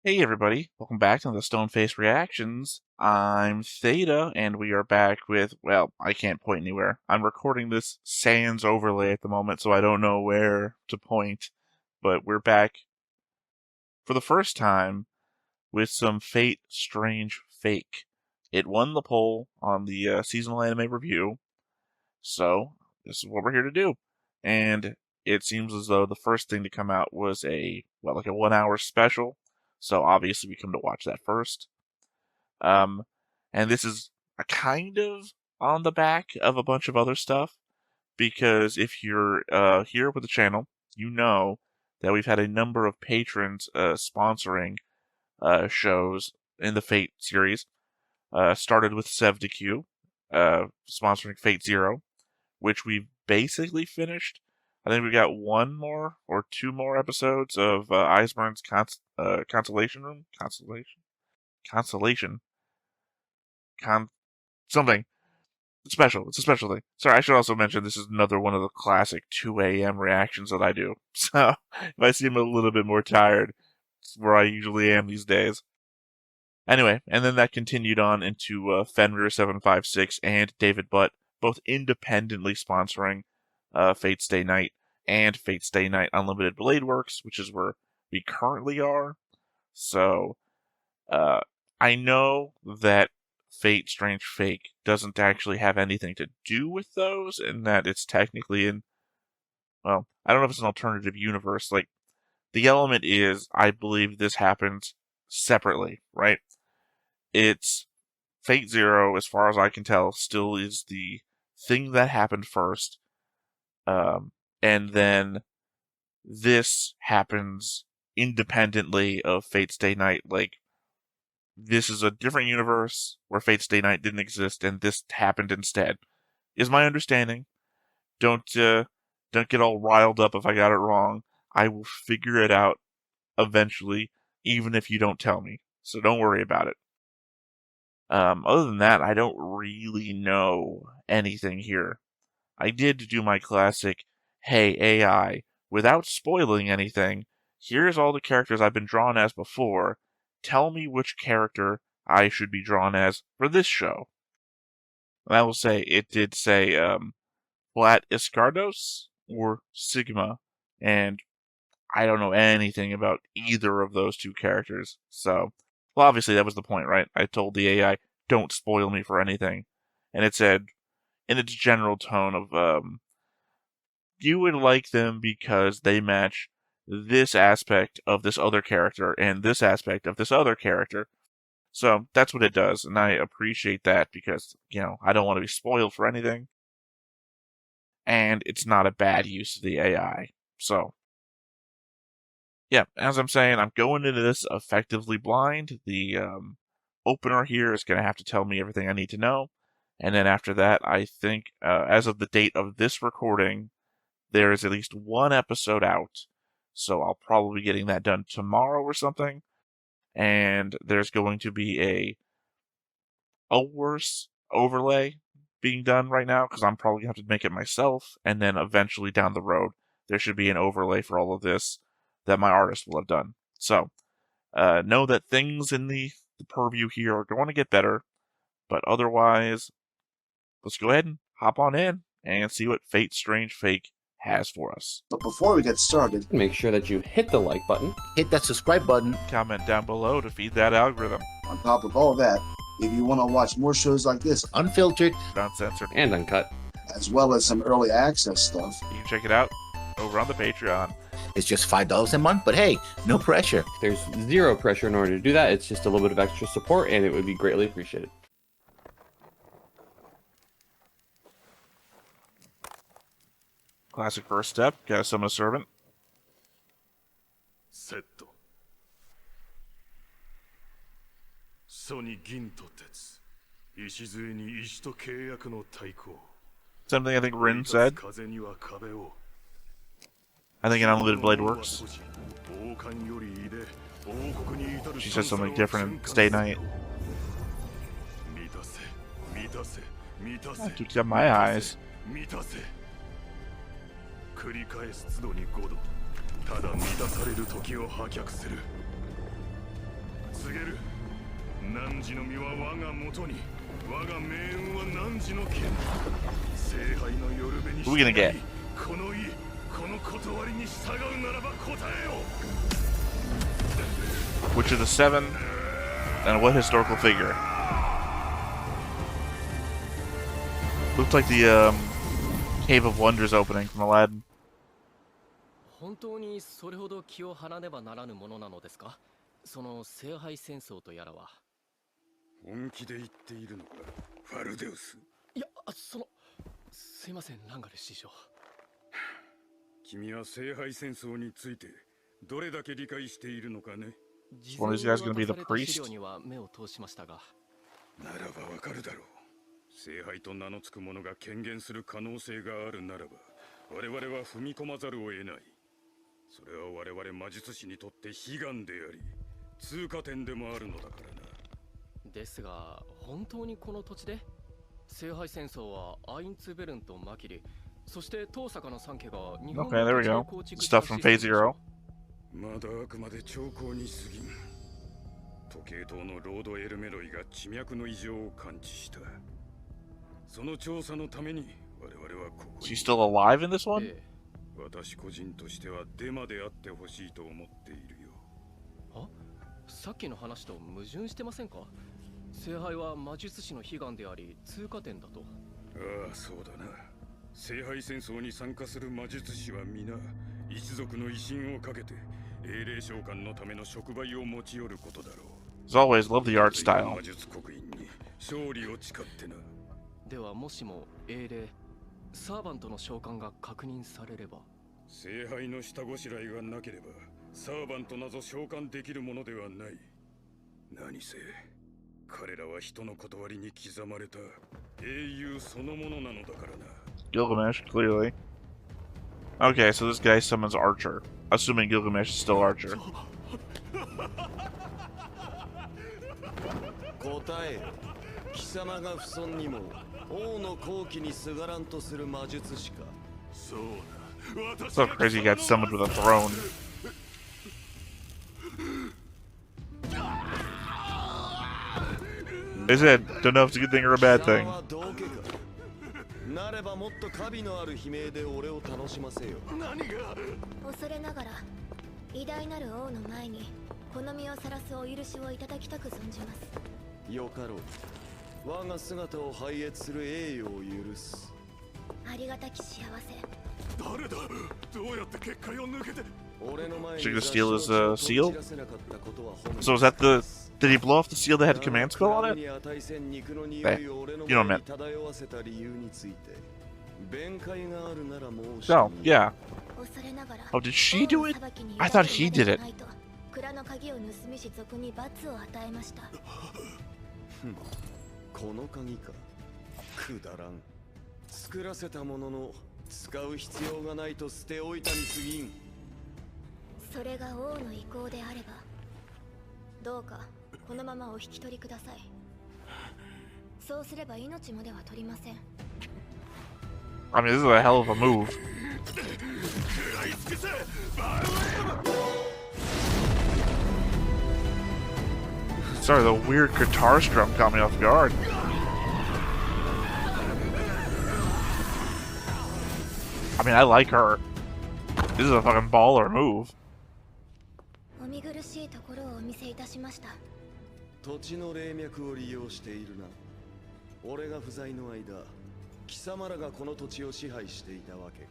Hey everybody, welcome back to the Stoneface Reactions. I'm Theta, and we are back with, well, I can't point anywhere. I'm recording this sans overlay at the moment, so I don't know where to point, but we're back for the first time with some Fate Strange Fake. It won the poll on the seasonal anime review, so this is what we're here to do. And it seems as though the first thing to come out was like a 1 hour special. So obviously we come to watch that first. And this is a kind of on the back of a bunch of other stuff, because if you're here with the channel, you know that we've had a number of patrons sponsoring shows in the Fate series. Started with SevDQ, sponsoring Fate Zero, which we've basically finished. I think we got one more or two more episodes of Eisburn's Consolation Room? Consolation? Something. Special. It's a special thing. Sorry, I should also mention this is another one of the classic 2 a.m. reactions that I do. So, if I seem a little bit more tired, it's where I usually am these days. Anyway, and then that continued on into Fenrir756 and David Butt, both independently sponsoring Fate Stay Night and Fate Stay Night Unlimited Blade Works, which is where we currently are. So, I know that Fate Strange Fake doesn't actually have anything to do with those, and that it's technically in, well, I don't know if it's an alternative universe. Like, the element is, I believe this happens separately, right? It's Fate Zero, as far as I can tell, still is the thing that happened first. And then this happens independently of Fate Stay Night. Like, this is a different universe where Fate Stay Night didn't exist, and this happened instead, is my understanding. Don't get all riled up if I got it wrong. I will figure it out eventually, even if you don't tell me. So don't worry about it. Other than that, I don't really know anything here. I did do my classic, hey AI, without spoiling anything, here's all the characters I've been drawn as before, tell me which character I should be drawn as for this show. And I will say, it did say, Flat Iscardos or Sigma, and I don't know anything about either of those two characters, so, well, obviously that was the point, right? I told the AI, don't spoil me for anything, and it said, in its general tone of, you would like them because they match this aspect of this other character and this aspect of this other character. So that's what it does, and I appreciate that because, I don't want to be spoiled for anything. And it's not a bad use of the AI. So, yeah, as I'm saying, I'm going into this effectively blind. The opener here is going to have to tell me everything I need to know. And then after that, I think, as of the date of this recording, there is at least one episode out. So I'll probably be getting that done tomorrow or something. And there's going to be a worse overlay being done right now, because I'm probably going to have to make it myself. And then eventually down the road, there should be an overlay for all of this that my artist will have done. So, know that things in the purview here are going to get better, but otherwise, let's go ahead and hop on in and see what Fate Strange Fake has for us. But before we get started, make sure that you hit the like button, hit that subscribe button, comment down below to feed that algorithm. On top of all that, if you want to watch more shows like this, unfiltered, uncensored, and uncut, as well as some early access stuff, you can check it out over on the Patreon. It's just $5 a month, but hey, no pressure. There's zero pressure in order to do that. It's just a little bit of extra support, and it would be greatly appreciated. Classic first step, gotta summon a servant. Set. Same thing I think Rin said. I think in Unlimited Blade Works. She says something different in Stay Night. Oh, dude's got my eyes. Who are we gonna get? Which of the 7? And what historical figure? Looks like the Cave of Wonders opening from Aladdin. 本当にそれほど気を張らねばならぬものなのですか？その聖杯戦争とやらは。本気で言っているのか、ファルデウス。いや、すいません、ランガル師匠。君は聖杯戦争についてどれだけ理解しているのかね。事前に渡された資料には目を通しましたが。ならばわかるだろう。聖杯と名の付く者が権限する可能性があるならば、我々は踏み込まざるを得ない。それは我々魔術師にとって悲願であり、通過点でもあるのだからな。ですが、本当にこの土地で聖杯戦争はアインツベルンとマキリ、そして東坂の3家が日本 Okay, there we go. Stuff from Phase Zero. まだあくまで兆候に過ぎん。時計塔のロード・エルメロイが地脈の異常を感知した。その調査のために我々はここに。 She's still alive in this one? 私個人としてはデマであってほしいと思っているよ。は？さっきの話と矛盾してませんか？聖杯は魔術師の悲願であり通過点だと。ああ、そうだな。聖杯戦争に参加する魔術師は皆一族の威信をかけて英霊召喚のための触媒を持ち寄ることだろう。As always, love the art style. 魔術刻印に勝利を誓ってな。ではもしも英霊サーバントの召喚が確認されれば、聖杯の下ごしらえがなければサーバントなど召喚できるものではない。何せ彼らは人の断りに刻まれた英雄そのものなのだからな。 Gilgamesh, clearly. Okay, so this guy summons Archer. Assuming Gilgamesh is still Archer. 答えよ。貴様が不尊にも王の好機にすがらんとする魔術師か。そうだ。 So crazy he got summoned with a throne. They said, don't know if it's a good thing or a bad thing. なればもっとカビのある悲鳴で俺を楽しませよ。恐れながら偉大なる王の前にこの身を晒すお許しをいただきたく存じます。よかろう。我が姿を拝謁する栄誉を許す。ありがたき幸せ。誰だ。どうやって結界を抜けて。 Should we steal his seal? So is that the... Did he blow off the seal that had a command spell on it? Hey, you know what I meant. Oh, yeah. Oh, did she do it? I thought he did it. 蔵の鍵を盗みし族に罰を与えました。この鍵か。くだらん。作らせたものの使う必要がないと捨ておいたに過ぎん。それが王の意向であれば、どうかこのままお引き取りください。そうすれば命までは取りません。I mean, this is a hell of a move. Sorry, the weird guitar strum caught me off guard. I mean, I like her. This is a fucking baller move. お見苦しいところをお見せいたしました。土地の霊脈を利用しているな。俺が不在の間、貴様らがこの土地を支配していたわけか。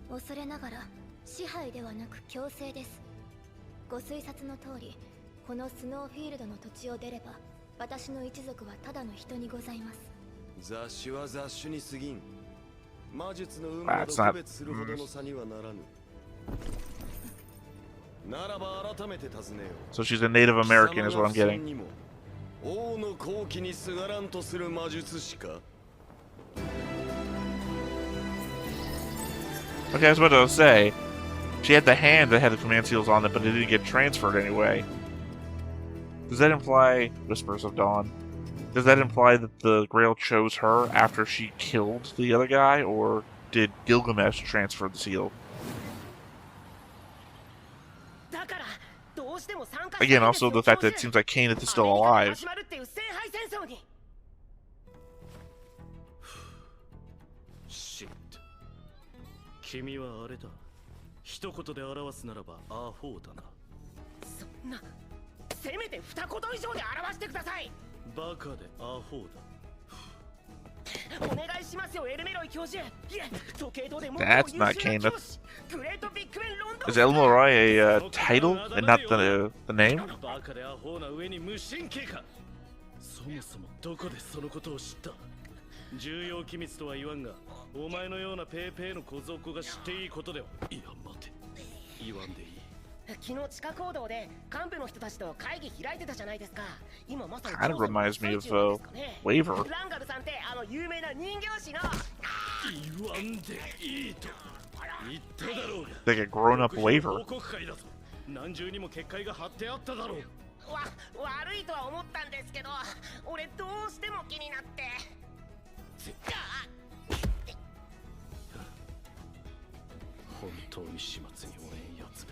恐れながら支配ではなく強制です。ご推察の通り、このスノーフィールドの土地を出れば、私の一族はただの人にございます。雑種は雑種に過ぎん。魔術の有無など区別するほどの差にはならぬ。ならば改めて尋ねよ。 So she's a Native American is what I'm getting. 王の好機にすがらんとする魔術師か。 Okay, I was about to say, she had the hand that had the command seals on it, but it didn't get transferred anyway. Does that imply Whispers of Dawn? Does that imply that the Grail chose her after she killed the other guy, or did Gilgamesh transfer the seal? Again, also the fact that it seems like Kayneth is still alive. 戦争に。シット。君はあれだ。一言で表すならばアホだな。そんな、せめて二言以上で表してください。バカでアホだ。お願いしますよ、エルメロイ教授。いえ、時計塔でも That's not Kenneth. グレートビッグメンロンドン。 Is Elmoroy a title and not the name? バカでアホな上に無神経か。そもそもどこでそのことを知った？重要機密とは言わんが、お前のようなペーペーの小僧が知っていいことでは。いや待て、言わんでいい。昨日地下行動で幹部の人たちと会議開いてたじゃないですか。今まさに Kind of reminds me of Waver. ランガルさんって有名な人形師の。言わんでいいと言っただろうが。 Like a grown-up Waver. 報告会だぞ。何重にも結界が張ってあっただろう。悪いとは思ったんですけど、俺どうしても気になって。本当に始末におれんやつめ。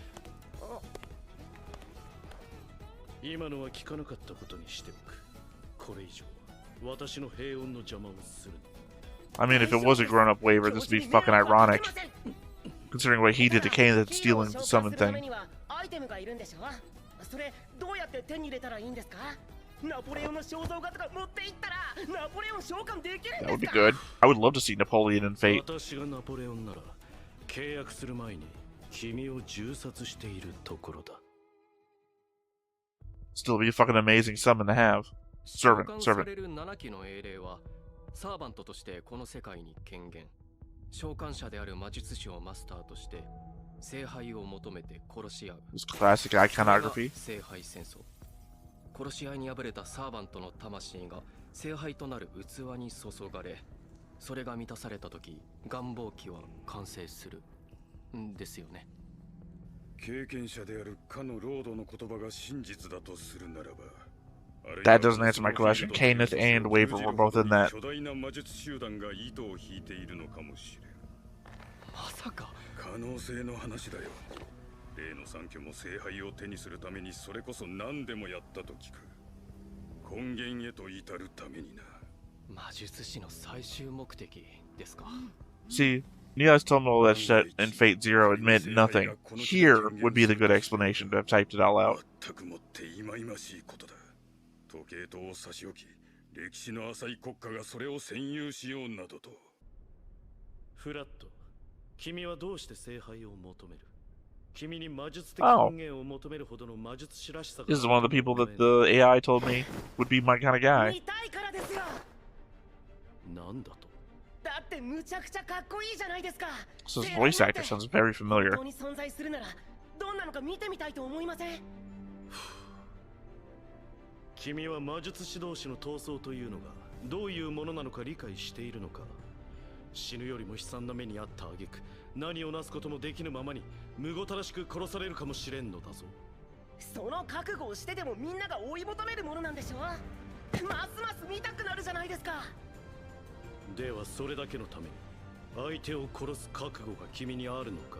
今のは聞かなかったことにしておく。これ以上私の平穏の邪魔をする。 I mean, if it was a grown-up Waver, this would be fucking ironic. Considering what he did to Kenneth stealing the summon thing. アイテムがいるんでしょ。それどうやって手に入れたらいいんですか？ナポレオンの肖像画とか持っていったらナポレオン召喚できるん That で would す be か？ good. I would love to see Napoleon in Fate. 私がナポレオンなら契約する前に君を銃殺しているところだ。 Still be a fucking amazing summon to have. 召 Servant, 喚さ servant. れる7機の英霊はサーバントとしてこの世界に権限。召喚者である魔術師をマスターとして聖杯を求めて殺し合う。 This classic iconography. 聖杯戦争。殺し合いに敗れたサーバントの魂が聖杯となる器に注がれ、それが満たされた時、願望機は完成するんですよね。経験者であるかのロードの言葉が真実だとするならば。 That doesn't answer my question. Kenneth and Waver were both in that. 巨大な魔術集団が糸を引いているのかもしれん。まさか可能性の話だよ。例の三家も聖杯を手にするためにそれこそ何でもやったと聞く。根源へと至るためにな。魔術師の最終目的ですか。 See, you guys told me all that shit in Fate Zero. It meant nothing. Here would be the good explanation to have typed it all out. 全くもって忌々しいことだ。時計塔を差し置き、歴史の浅い国家がそれを占有しようなどと。フラット、君はどうして聖杯を求める？君に魔術的 Oh. 権限を求めるほどの魔術師らしさが。 This is one of the people that the AI told me would be my kind of guy. 見たいからですよ。なんだと？だってむちゃくちゃかっこいいじゃないですか。 So his voice actor sounds very 本 familiar. 当に存在するならどんなのか見てみたいと思いません？君は魔術師同士の闘争というのがどういうものなのか理解しているのか。死ぬよりも悲惨な目にあった挙句、何をなすこともできぬままにむごたらしく殺されるかもしれんのだぞ。その覚悟をしてでもみんなが追い求めるものなんでしょ。ますます見たくなるじゃないですか。ではそれだけのために相手を殺す覚悟が君にあるのか？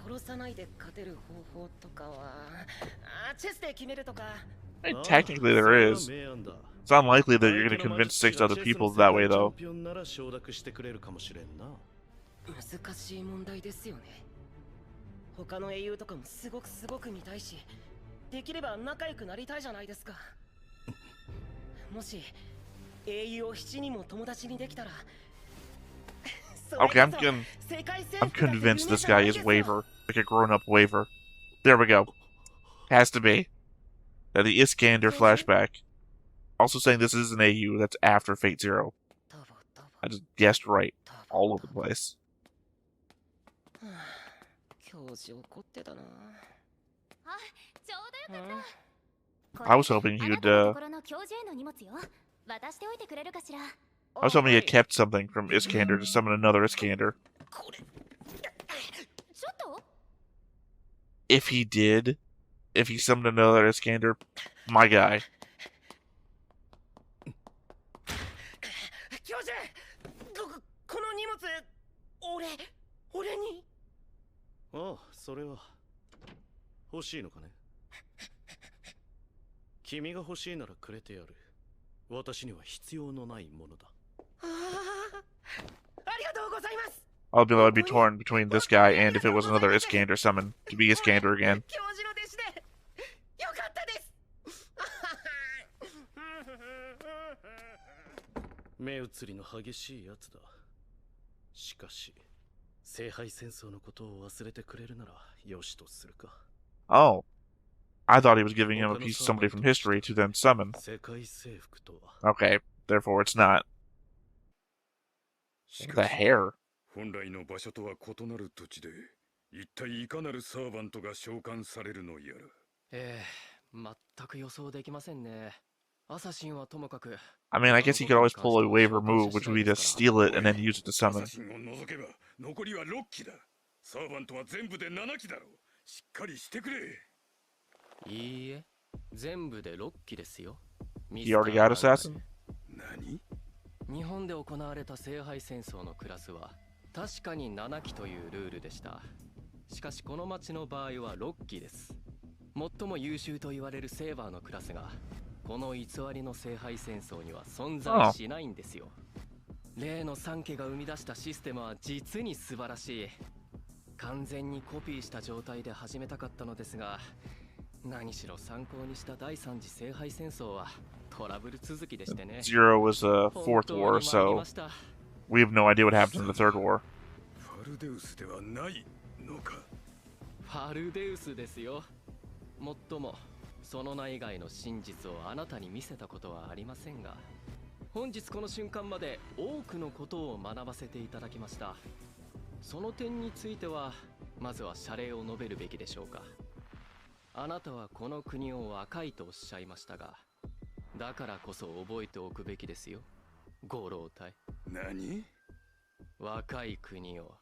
殺さないで勝てる方法とかはチェスで決めるとか。 I mean, technically there is. It's unlikely that you're going to convince 6 other people that way, though. 難しい問題ですよね。他の英雄とかもすごく見たいし、できれば仲良くなりたいじゃないですか。もし英雄を7人も友達にできたら。 Okay, I'm convinced this guy is Waver, like a grown-up Waver. There we go. Has to be. The Iskander flashback. Also saying this is an AU that's after Fate Zero. I just guessed right. All over the place. 教授怒ってたな。あ、ちょうどよかった。 I was hoping he would, あなたのところの教授への荷物よ。渡しておいてくれるかしら。 I was hoping he had kept something from Iskander to summon another Iskander. ちょっと If he did, if he summoned another Iskander, my guy. 教授、この荷物、俺に。ああ、それは欲しいのかね。君が欲しいならくれてやる。私には必要のないものだ。ありがとうございます。 I'd be torn between this guy and if it was another Iskander summon to be Iskander again. 教授の弟子でよかったです。目移りの激しいやつだ。しかし聖杯戦争のことを忘れてくれるならよしとするか。 Oh. I thought he was giving him a piece of somebody from history to then summon. 世界征服とは Okay, therefore it's not. し The かし hair. 本来の場所とは異なる土地で一体いかなるサーバントが召喚されるのやら。全く予想できませんね。アサシンはともかく。I mean, I guess he could always pull a waiver move, which would be to steal it and then use it to ア summon. サシンを除けば残りは6機だ。サーバントは全部で7機だろう。しっかりしてくれ。いいえ、全部で6機ですよ。 He already got assassin? 何？日本で行われた聖杯戦争のクラスは確かに7機というルールでした。しかしこの町の場合は6機です。最も優秀と言われるセーバーのクラスがこの偽りの聖杯戦争には存在しないんですよ。例の3機が生み出したシステムは実に素晴らしい。完全にコピーした状態で始めたかったのですが、何しろ参考にした第3次聖杯戦争はトラブル続きでしてね。 Zero was a fourth war, so we have no idea what happened in the third war. ファルデウスではないのか。ファルデウスですよ。もっともその名以外の真実をあなたに見せたことはありませんが、本日この瞬間まで多くのことを学ばせていただきました。その点についてはまずは謝礼を述べるべきでしょうか。あなたはこの国を若いとおっしゃいましたが、だからこそ覚えておくべきですよ、ご老体。何？若い国を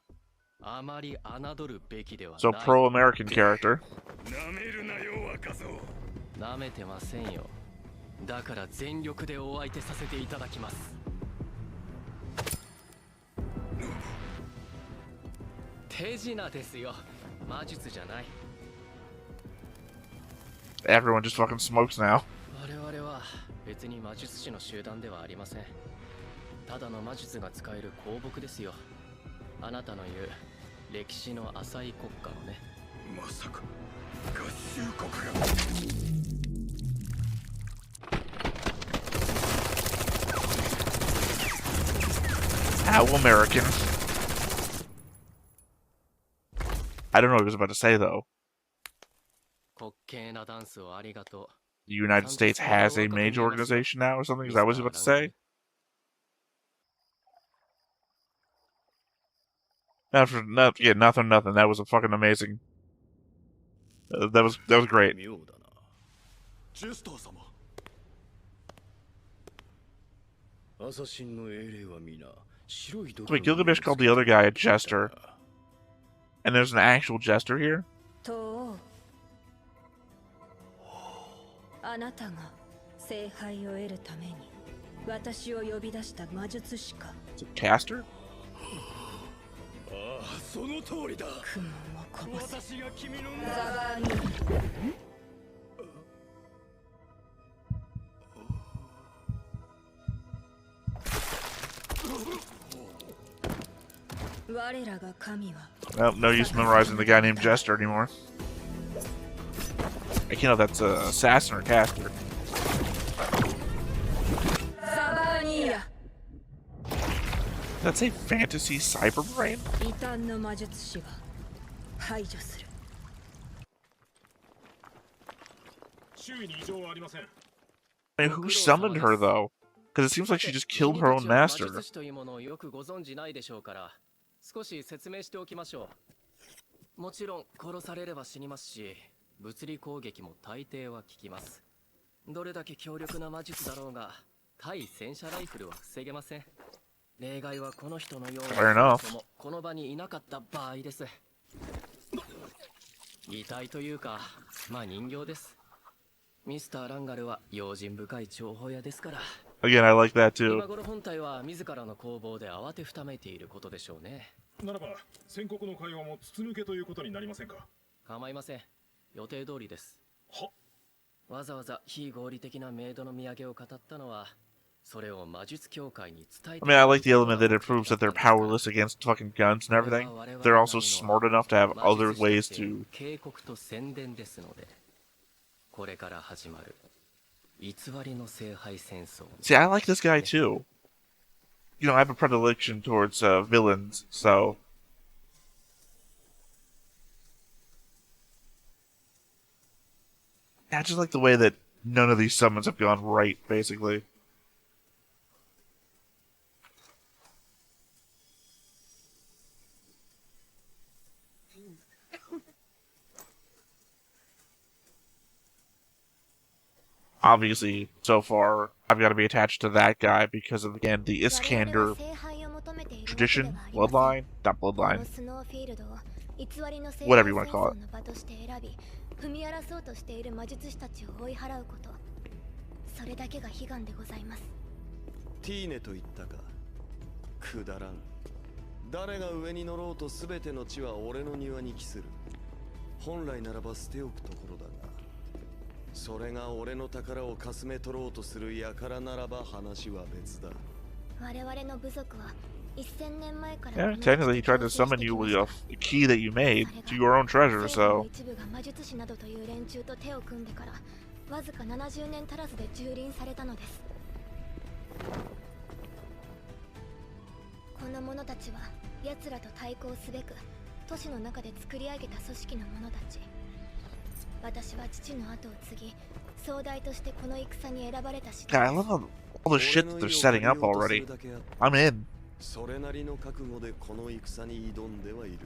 あまり侮るべきではない。 So pro-American character. なめるなよ若造。なめてませんよ。だから全力でお相手させていただきます。手品ですよ、魔術じゃない。 Everyone just fucking smokes now. 我々は別に魔術師の集団ではありません。ただの魔術が使える公僕ですよ。あなたの言う歴史の浅い国家のね。まさか合衆国が。How American. I don't know what he was about to say, though. 滑稽なダンスをありがとう。 The United States has a major organization now or something? Is that what he was about to say? Nothing. That was a fucking amazing. That was great. 妙だな。ジェスター様。アサシンの英霊は皆白い Wait, Gilgamesh called the other guy a jester. And there's an actual jester here? とあなたが聖杯を得るために私を呼び出した魔術師か。 Is it caster? ああ、その通りだ。雲もこぼせ私が君のザバーニ我らが神は Well, no use memorizing the guy named Jester anymore. I can't know if that's a assassin or caster. ザバーニーヤ That's a fantasy cyber brain? 異端の魔術師は排除する。 周囲に異常はありません。 I mean, who summoned her, though? Because it seems like she just killed her own 魔 master. 術師というものをよくご存じないでしょうから、少し説明しておきましょう。もちろん殺されれば死にますし、物理攻撃も大抵は効きます。どれだけ強力な魔術だろうが、対戦車ライフルは防げません。例外はこの人のよう Fair な enough. 人もこの場にいなかった場合です。遺体というか、まあ人形です。ミスター・ランガルは用心深い情報屋ですから。 Again, I like that 今 too. 頃本体は自らの攻防で慌てふためいていることでしょうね。ならば宣告の会話も筒抜けということになりませんか。構いません。予定通りです。は、わざわざ非合理的なメイドの土産を語ったのは、それを魔術協会に伝えて I mean, I like the element that it proves that they're powerless against fucking guns and everything. They're also smart enough to have other ways to. 警告と宣伝ですので、これから始まる偽りの聖杯戦争。 See, I like this guy too. You know, I have a predilection towards villains, so. Yeah, I just like the way that none of these summons have gone right, basically. Obviously, so far, I've got to be attached to that guy because of, again, the Iskander tradition, bloodline, not bloodline, whatever you want to call it. 踏み争うとしている魔術師たちを追い払うこと、それだけが悲願でございます。ティーネと言ったか。くだらん。誰が上に乗ろうと全ての地は俺の庭に帰する。本来ならば捨ておくところだが、それが俺の宝をかすめ取ろうとする輩ならば話は別だ。我々の部族は Yeah, technically he tried to summon you with a key that you made to your own treasure, so... わずか70年足らずで蹂躙されたのです。この者たちは奴らと対抗すべく都市の中で作り上げた組織の者たち。私は父の後を継ぎ、総大としてこの戦に選ばれたし。God, I love all the shit that they're setting up already. I'm in. それなりの覚悟でこの戦に挑んではいるよ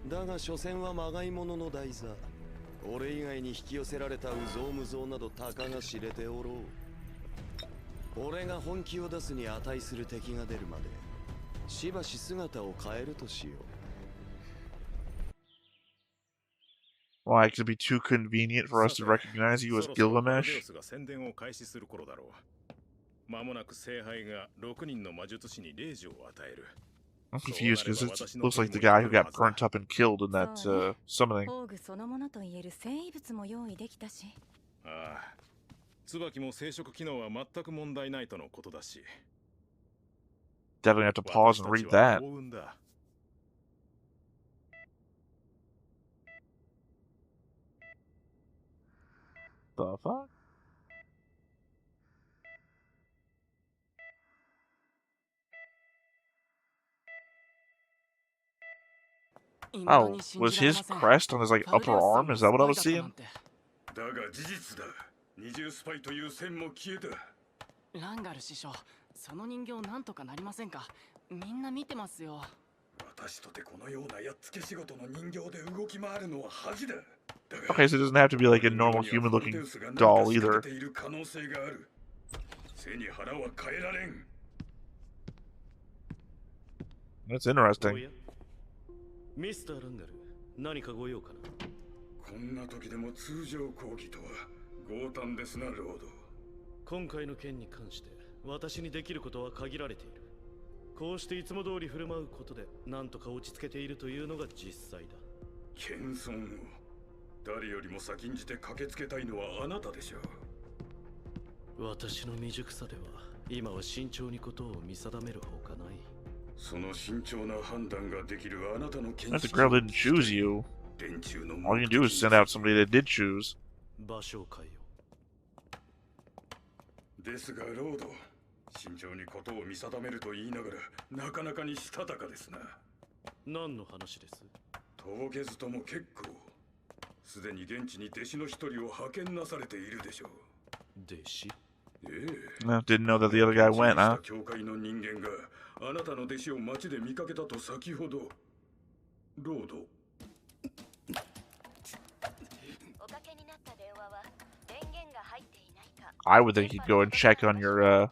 うだ。だが所詮はまがいものの台座。俺以外に引き寄せられたうぞうむぞうなどたかが知れておろう。俺が本気を出すに値する敵が出るまでしばし姿を変えるとしよう。Why, it could be too convenient for us to recognize you as Gilgamesh? 間もなく聖杯が6人の魔術師に令状を与える。 I'm confused because it looks like the guy who got burnt up and killed in that summoning. ああ、椿も生殖機能は全く問題ないとのことだし。 Definitely have to pause and read that. The fuck? Oh, was his crest on his like upper arm? Is that what I was seeing? だが事実だ。二重スパイという線も消えた。ランガル師匠、その人形なんとかなりませんか？みんな見てますよ。私とてこのようなやっつけ仕事の人形で動き回るのは恥だ。 Okay, so it doesn't have to be like a normal human-looking doll either. 可能性がある。背に腹は変えられん。 That's interesting. ミスター・ランガル、何かご用かな。こんな時でも通常講義とは強胆ですな、ロード。今回の件に関して私にできることは限られている。こうしていつも通り振る舞うことで何とか落ち着けているというのが実際だ。謙遜を誰よりも先んじて駆けつけたいのはあなたでしょう。私の未熟さでは今は慎重にことを見定めるほかない。 その慎重な判断ができるあなたの見識。 If the girl didn't choose you, all you can do is send out somebody that did choose. 場所を変えよう。ですがロード、慎重にことを見定めると言いながらなかなかにしたたかですな。何の話です？とぼけずとも結構。すでに現地に弟子の一人を派遣なされているでしょう。弟子？ええ。 Didn't know that the other guy went, huh? 教会の人間があなたの弟子を街で見かけたと先ほど。ロード。 I would think he'd go and check on your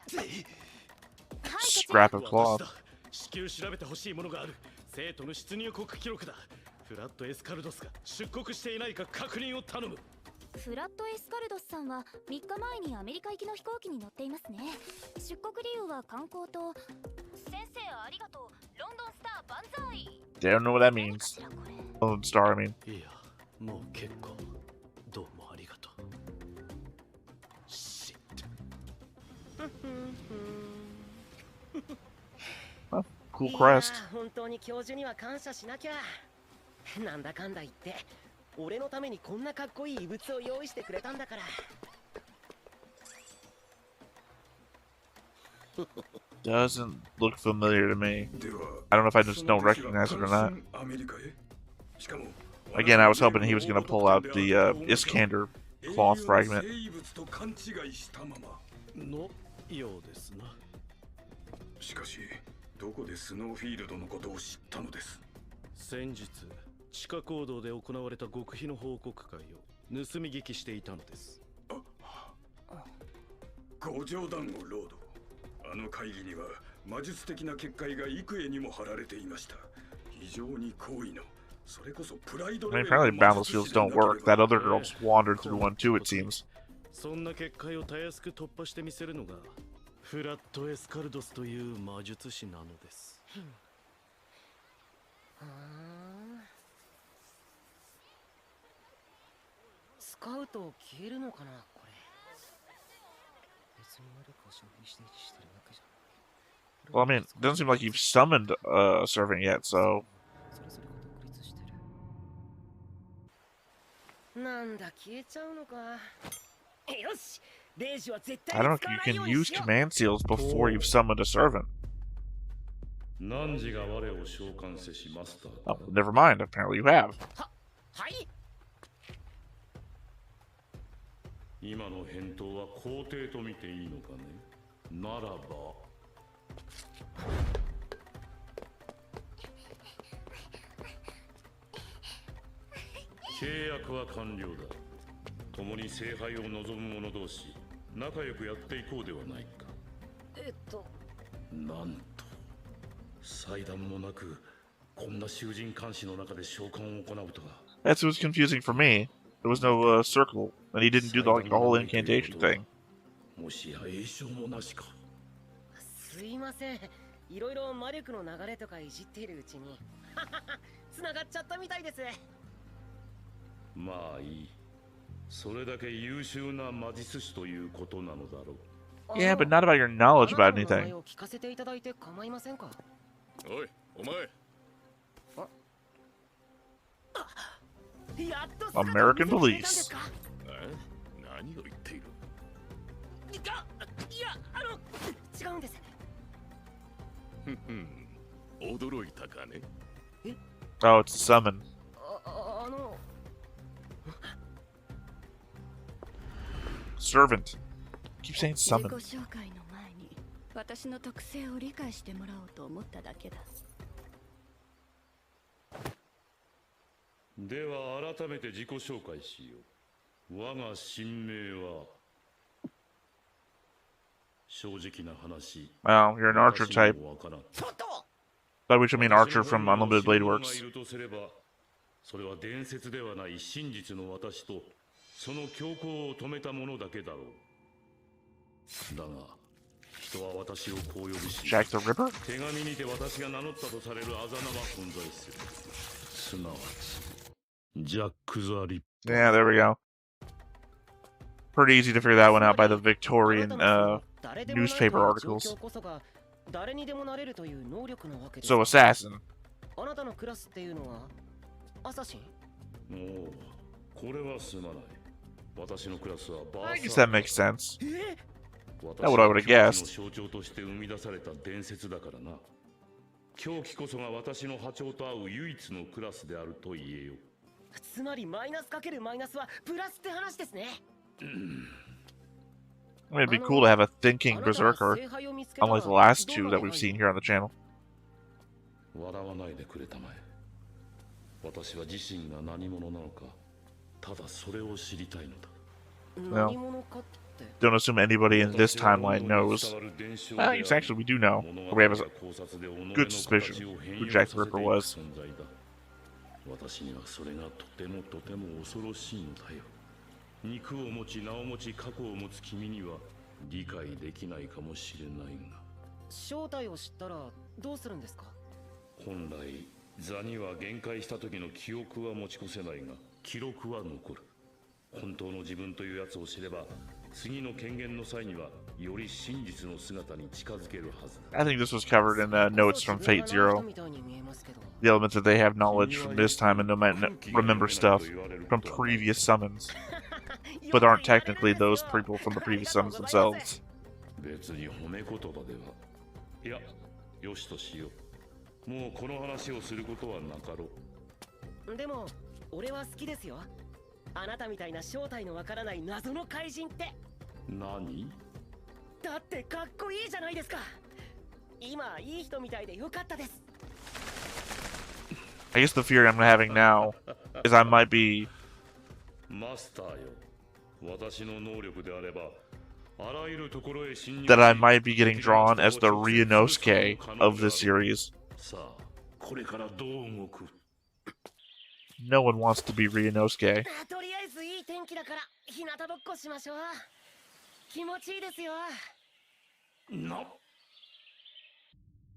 scrap of cloth. 至急調べてほしいものがある。生徒の出入国記録だ。フラット・エスカルドスが出国していないか確認を頼む。フラット・エスカルドスさんは3日前にアメリカ行きの飛行機に乗っていますね。出国理由は観光と。先生ありがとう。ロンドンスター万歳。 Don't know what that means. Lone Star, I mean. いや、もう結構。どうもありがとう。Oh, cool いや crest. 本当に教授には感謝しなきゃ。なんだかんだ言って俺のためにこんなかっこいい遺物を用意してくれたんだから。Doesn't look familiar to me. I don't know if I just don't recognize it or not. Again, I was hoping he was going to pull out the Iskander cloth fragment. のようですな。しかしどこでスノーフィールドのことを知ったのです？先日地下行動で行われた極秘の報告会を盗み聞きしていたのです。ご冗談をロード。あの会議には魔術的な結界が幾重にも貼られていました。非常に高位の、それこそプライド I レ mean, ベルの apparently 魔術 boundless 師 fields でな don't ければ work. That other girl just wandered through one too, it seems. そんな結界をたやすく突破してみせるのがフラットエスカルドスという魔術師なのです。使うと消えるのかなこれ。別に魔力を消費して維持してるわけじゃない。 Well, I mean, it doesn't seem like you've summoned a servant yet, so... なんだ消えちゃうのか。よし、レイジは絶 I 対 don't に know 使 if わ you ないよ can うに use しよう。 command seals before you've summoned a servant. 汝が我を召喚せしマスター。 Oh, never mind. Apparently you have. はい。今の返答は肯定と見ていいのかね。ならば契約は完了だ。共に聖杯を望む者同士、仲良くやっていこうではないか。なんと祭壇もなく、こんな囚人監視の中で召喚を行うとは。That's what was confusing for me. There was no circle, and he didn't do the whole incantation thing. もしや栄唱もなしか。すいません。いろいろ魔力の流れとかいじっているうちに繋がっちゃったみたいです。まあいい。それだけ優秀な魔術師ということなのだろう。 Yeah, but not about your knowledge about anything. 聞かせていただいて構いませんか。おい、お前。American police. 何を言っている。いや、違うんです。驚いたかね。Oh, it's a summon. Servant. Keep saying 自己 summon. 紹介の前に私の特性を理解してもらおうと思っただけだ。では改めて自己紹介しよう。我が神名は正直な話。 Well, you're an archer type. わからん。 By which I mean archer from Unlimited Blade Works. いるとすれば、それは伝説ではない真実の私とその強行を止めたものだけだろう。だが、人は私をこう呼びし、 Jack the Ripper? 手紙にて私が名乗ったとされるあざ名は存在する。すなわち、ジャック・ザ・リッパー。 Yeah, there we go. Pretty easy to figure that one out by the Victorian newspaper articles. So assassin. あなたのクラスっていうのはアサシン？おお、これはすまない。私のクラスはバーサー。 I guess that makes sense. 私 That's what I would have guessed. の象徴として生み出された伝説だからな。狂気こそが私の波長と合う唯一のクラスであると言えよ。つまりマイナスかけるマイナスはプラスって話ですね。I mean, it'd be cool to have a thinking berserker, unlike the last two that we've seen here on the channel. 笑わないでくれたまえ。私は自身が何者なのか、ただそれを知りたいのだ。 Well, don't assume anybody in this timeline knows. I guess actually we do know. We have a good suspicion who Jack the Ripper was. 私にはそれがとてもとても恐ろしいのだよ。肉を持ち名を持ち過去を持つ君には理解できないかもしれないが。正体を知ったらどうするんですか？本来座には限界した時の記憶は持ち越せないが記録は残る。本当の自分というやつを知れば次の権限の際にはより真実の姿に近づけるはず。 I think this was covered in notes from Fate Zero. The elements that they have knowledge from this time and remember stuff from previous summons, but aren't technically those people from the previous summons themselves. 別に褒め言葉では。いや、よしとしよう。もうこの話をすることはなかろう。でも俺は好きですよ。あなたみたいな正体のわからない謎の怪人って。何？だってかっこいいじゃないですか。今いい人みたいでよかったです。 I guess the fear I'm having now is I might be マスターよ。私の能力であれば、あらゆるところへ侵入。 that I might be getting drawn as the Ryunosuke of this series. さあ、これからどう動く？ No one wants to be Ryunosuke. とりあえずいい天気だから日向ぼっこしましょう。気持ちいいですよ。No.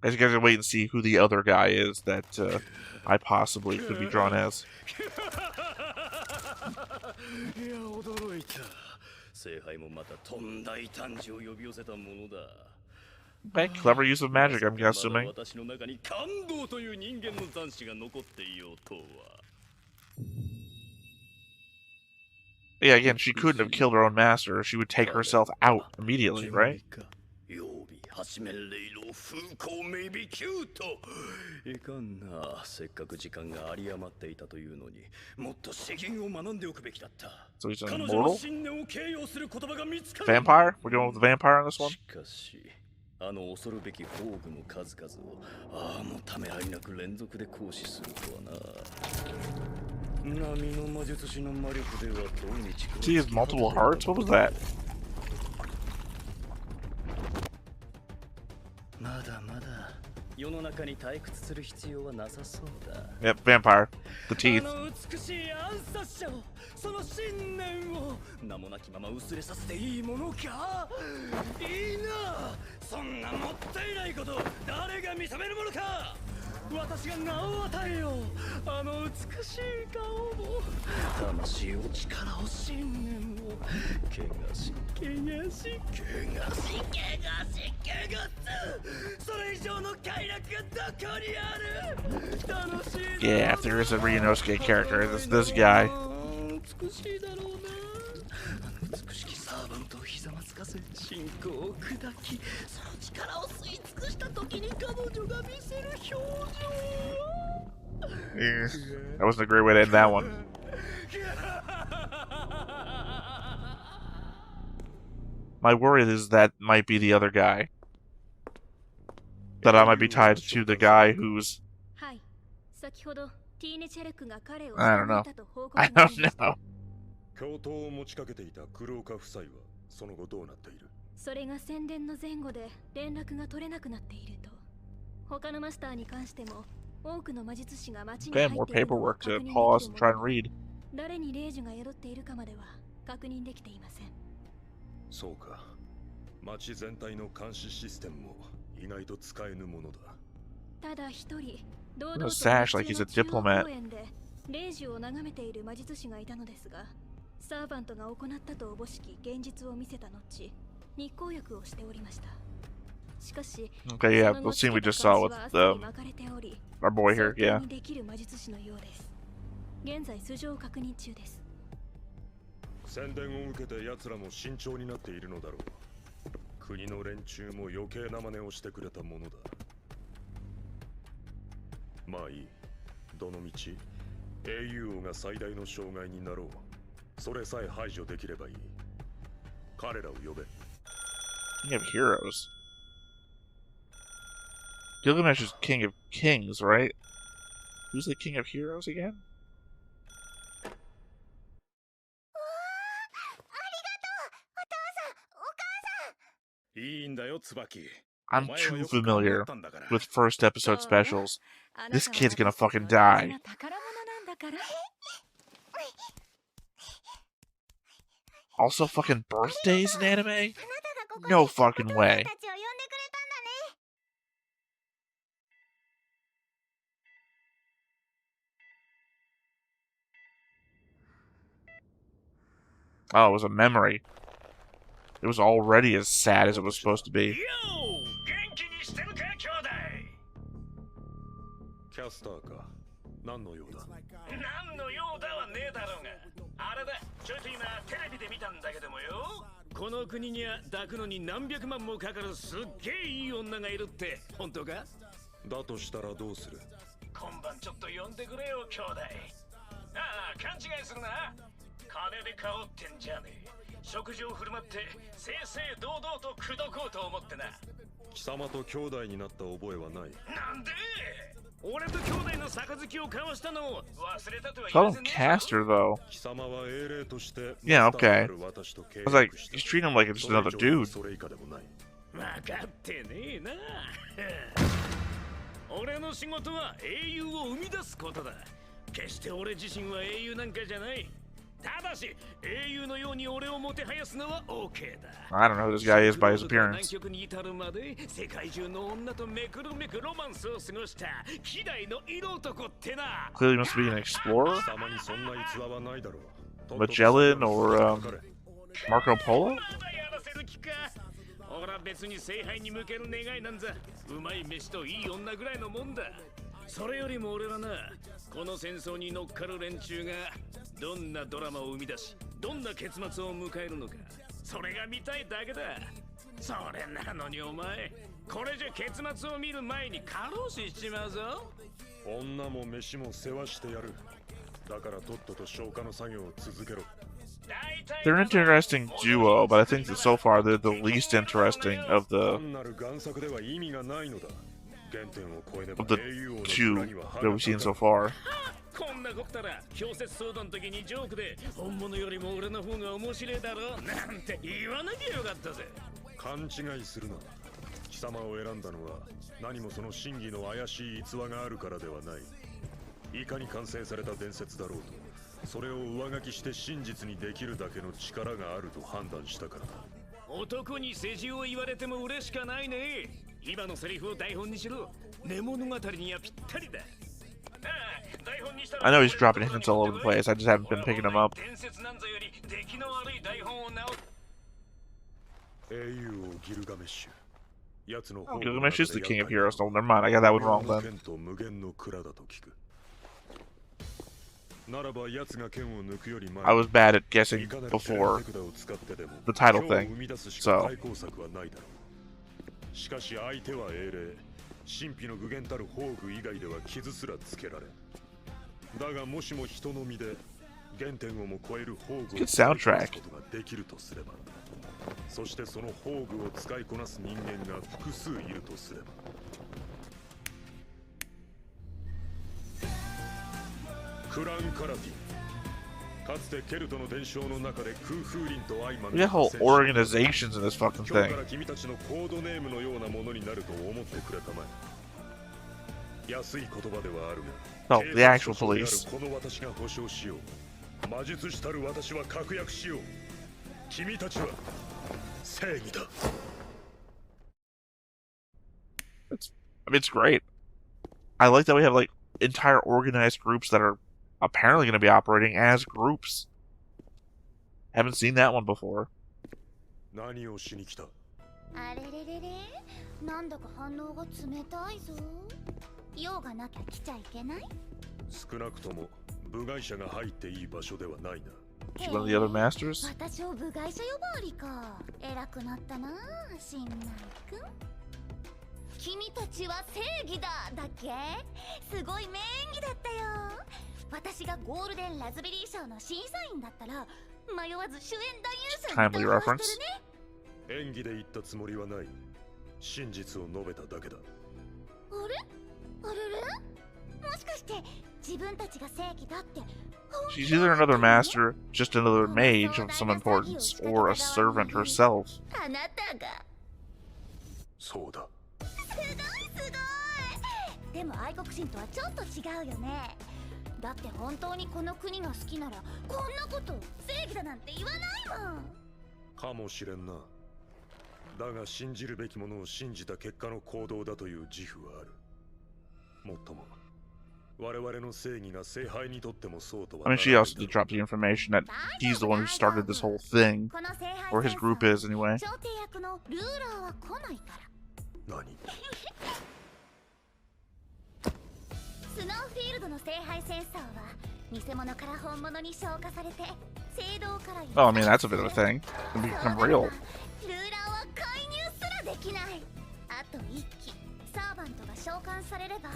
I guess I gotta wait and see who the other guy is that I possibly could be drawn as. いや驚いた。聖杯もまたとんだ異端児を呼び寄せたものだ。 Okay, clever use of magic, I'm assuming. 私の中に感動という人間の残滓が残っていようとは。 Yeah, again, she couldn't have killed her own master. She would take herself out immediately, right? 曜日八面霊老風光明媚キュート。いかんな、せっかく時間が有り余っていたというのに、もっと詩吟を学んでおくべきだった。 So he's 彼 an 女の immortal? 信念を形容する言葉が見つかる。 Vampire? We're going with the vampire on this one? しかし、あの恐るべき宝具の数々を、ああもためらいなく連続で行使するとはな。波の魔術師の魔力ではどうにちこ。 He has multiple hearts? What was that? まだまだ世の中に退屈する必要はなさそうだ。 Yep, vampire. The teeth. あの美しい暗殺者を、その信念を名もなきまま薄れさせていいものか。いいな、そんなもったいないこと誰が認めるものか。私が名を与えよう。あの美しい顔も魂を、力を、信念を汚し汚し汚し汚し汚す。それ以上の快楽がどこにある。楽しい。 Yeah, if there is a Ryunosuke character, it's this guy. 美しいだろうな。あの美しきサーバントをひざまつかせ、信仰を砕き、その力を吸い尽くした時に彼女が見せる表情は。 Yeah, that wasn't a great way to end that one. My worry is that might be the other guy. That I might be tied to the guy who's... I don't know. I don't know. 共闘を持ちかけていた黒岡夫妻はその後どうなっている？それが宣伝の前後で連絡が取れなくなっていると。他のマスターに関しても多くの魔術師が町に入 Okay, っ more ているのを paperwork 確 to 認できる pause も and try の and read. 誰に霊樹が宿っているかまでは確認できていません。そうか。町全体の監視システムも意外と使えぬものだ。ただ一人、堂 No 々と sash like he's a 中央 diplomat. 公園で霊樹を眺めている魔術師がいたのですが、サーバントが行ったとおぼしき現実を見せた後、日光浴をしておりました。しかし、 Okay, yeah, the scene we just saw with our boy here, yeah. できる魔術師のようです。現在素性を確認中です。宣伝を受けて奴らも慎重になっているのだろう。国の連中も余計な真似をしてくれたものだ。まあいい。どのみち英雄王が最大の障害になろう。それさえ排除できればいい。彼らを呼べ。 King of Heroes. Gilgamesh is King of Kings, right? Who's the King of Heroes again? I'm too familiar with first episode specials. This kid's gonna fucking die. Also fucking birthdays in anime? No fucking way. Oh, it was a memory. it was already as sad as it was supposed to be. キャスターか。何の用だ。何の用だはねえだろうが。あれだ、ちょいと今テレビで見たんだけどもよ。この国には抱くのに何百万もかかるすっげえいい女がいるって本当か？だとしたらどうする？今晩ちょっと呼んでくれよ兄弟。ああ、勘違いするな。金で買おうってんじゃねえ。食事を振る舞って正々堂々と口説こうと思ってな。貴様と兄弟になった覚えはない。なんで？俺と兄弟の杯を交わしたのを忘れたとは Call 言わ him せねえ。 Caster, though. 貴様は英霊として Yeah, okay. 私と契 I was like, 約した he's treating him like it's just another dude. それ以下でもない。分かってねえな。俺の仕事は英雄を生み出すことだ。決して俺自身は英雄なんかじゃない。ただし英雄のように俺をもてはやすのは OK だ。 I don't know who this guy is by his 南 appearance. 極に至るまで世界中の女とめくるめくロマンスを過ごした希代の色男ってな。 Clearly must be an explorer? 貴様にそんな逸話はないだろう。 Magellan or Marco Polo? やらせる気か。俺は別に聖杯に向ける願いなんざうまい飯といい女ぐらいのもんだ。それよりも俺はな、この戦争に乗っかる連中がどんなドラマを生み出しどんな結末を迎えるのか、それが見たいだけだ。それなのにお前、これじゃ結末を見る前に過労死しちまうぞ。女も飯も世話してやる。だからとっとと消化の作業を続けろ。 They're an interesting duo, but I think that so far they're the least interesting of the 単なる贋作では意味がないのだ。原点を超えねば of the 英雄王の two 裏には that we've seen so far. こんなこったら氷雪騒動の時にジョークで本物よりも俺の方が面白いだろなんて言わなきゃよかったぜ。勘違いするな。貴様を選んだのは何もその真偽の怪しい逸話があるからではない。いかに完成された伝説だろうと、それを上書きして真実にできるだけの力があると判断したからだ。男に世辞を言われても嬉しかないね。今のセリフを台本にしろ。寝物語にはぴったりだ。 I know he's dropping hints all over the place, I just haven't been picking them up. 伝説なんぞより出来の悪い台本を直す。英雄王ギルガメッシュ。奴の Gilgamesh is the king of heroes. No, never mind, I got that one wrong then. と無限の蔵だと聞く。ならば奴が剣を抜くより前 I was bad at guessing before the title thing, so しかし相手は英霊、神秘の具現たる宝具以外では傷すらつけられん。だがもしも人の身で原点をも超える宝具を使いこなすことができるとすれば、そしてその宝具を使いこなす人間が複数いるとすれば、クランカラティ、かつてケルトの伝承の中で空風林と相まみ we got whole organizations in this fucking 今日 thing. から君たちのコードネームのようなものになると思ってくれたまえ。安い言葉ではあるが、 No, the actual police. この私が保証しよう。魔術師たる私は確約しよう。君たちは正義だ。 I mean, it's great. I like that we have like entire organized groups that are apparently going to be operating as groups. Haven't seen that one before. 何をしに来た？あれれれれ、なんだか反応が冷たいぞ。用がなきゃ来ちゃいけない？少なくとも部外者が入っていい場所ではないな。 She's one of the other masters? 私を部外者呼ばわりか。偉くなったな、新内くん。君たちは正義だ、だっけ？すごい名演技だったよ。私がゴールデンラズベリー賞の審査員だったら迷わず主演男優賞に Timely 投票 reference. するね。演技で言ったつもりはない。真実を述べただけだ。あれ？あれれ？もしかして自分たちが正義だって。 She's either another master, just another mage of some importance, or a servant herself. あなたが。そうだ。すごいすごい。でも愛国心とはちょっと違うよね。だって本当にこの国が好きならこんなこと正義だなんて言わないもん。かもしれんな。だが信じるべきものを信じた結果の行動だという自負はある。もっとも我々の正義が聖杯にとってもそうとは。 I mean, she also did drop the information that he's the one who started this whole thing Or his group is, anyway. 調停役のルーラーは来ないから何スノーフィールドの聖杯センサーは偽物から本物に昇華されて聖堂から Oh, I mean, that's a bit of a thing. It can become real. ルーラーは介入すらできない。あと1機サーバントが召喚されれば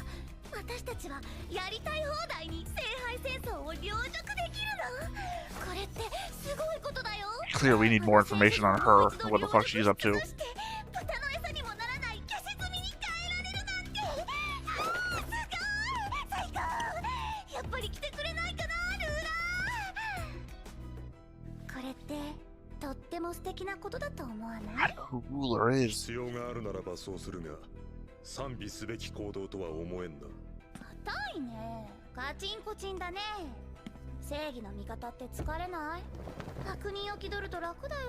私たちはやりたい放題に聖杯戦争を凌辱できるの。これってすごいことだよ。 Clearly, we need more information on her and what the fuck she's up to. 豚の餌にもならない消し積みに変えられるなんて。すごい最高。やっぱり来てくれないかなルーラー。これってとっても素敵なことだと思わない？ Who ruler is? 必要があるならばそうするが、賛美すべき行動とは思えんな。硬いね。カチンコチンだね。正義の味方って疲れない？悪人を気取ると楽だよ。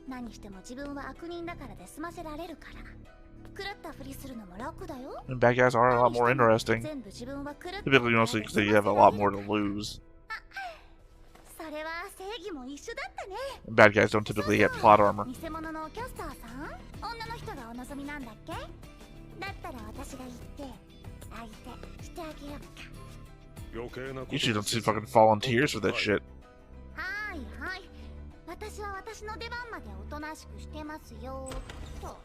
何しても自分は悪人だからで済ませられるから。狂ったふりするのも楽だよ。 And bad guys are a lot more interesting. 全部自分は狂った Typically, mostly because you have a lot more to lose. それは正義も一緒だったね。 And bad guys don't typically get plot armor. 偽物のキャスターさん、女の人がお望みなんだっけ？だったら私が言って相手してあげようか。 Usually don't see fucking volunteers for that shit. はいはい。私は私の出番までおとなしくしてますよと。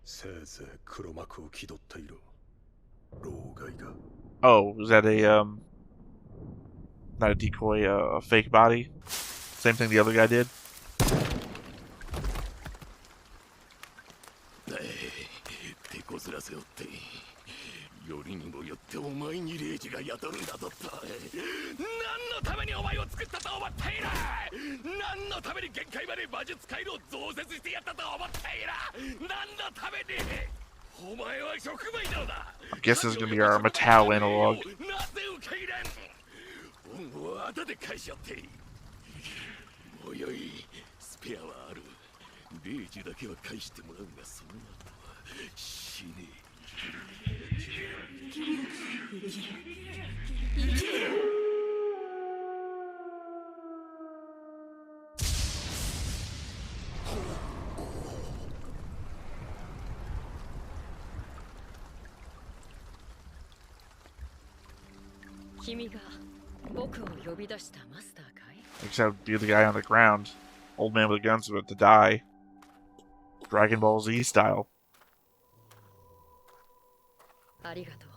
せいぜい黒幕を気取っていろ。老害が。 Oh, was that a not a decoy, a fake body? Same thing the other guy did. 手こずらせよってよりにもよってお前にレイジが宿るんだぞって何のためにお前を作ったと思っている。何のために限界まで魔術回路を増設してやったと思っている。何のためにお前は触媒なのだ。 I guess this is gonna be our Mattel analog. なぜ受け入れん。恩を後で返しよって。もうよい、スペアはある。レイジだけは返してもらうが、その後は死ねえ。君が僕を呼び出したマスターかい？ Except be the guy on the ground. Old man with a gun's about to die. Dragon Ball Z style. ありがとう。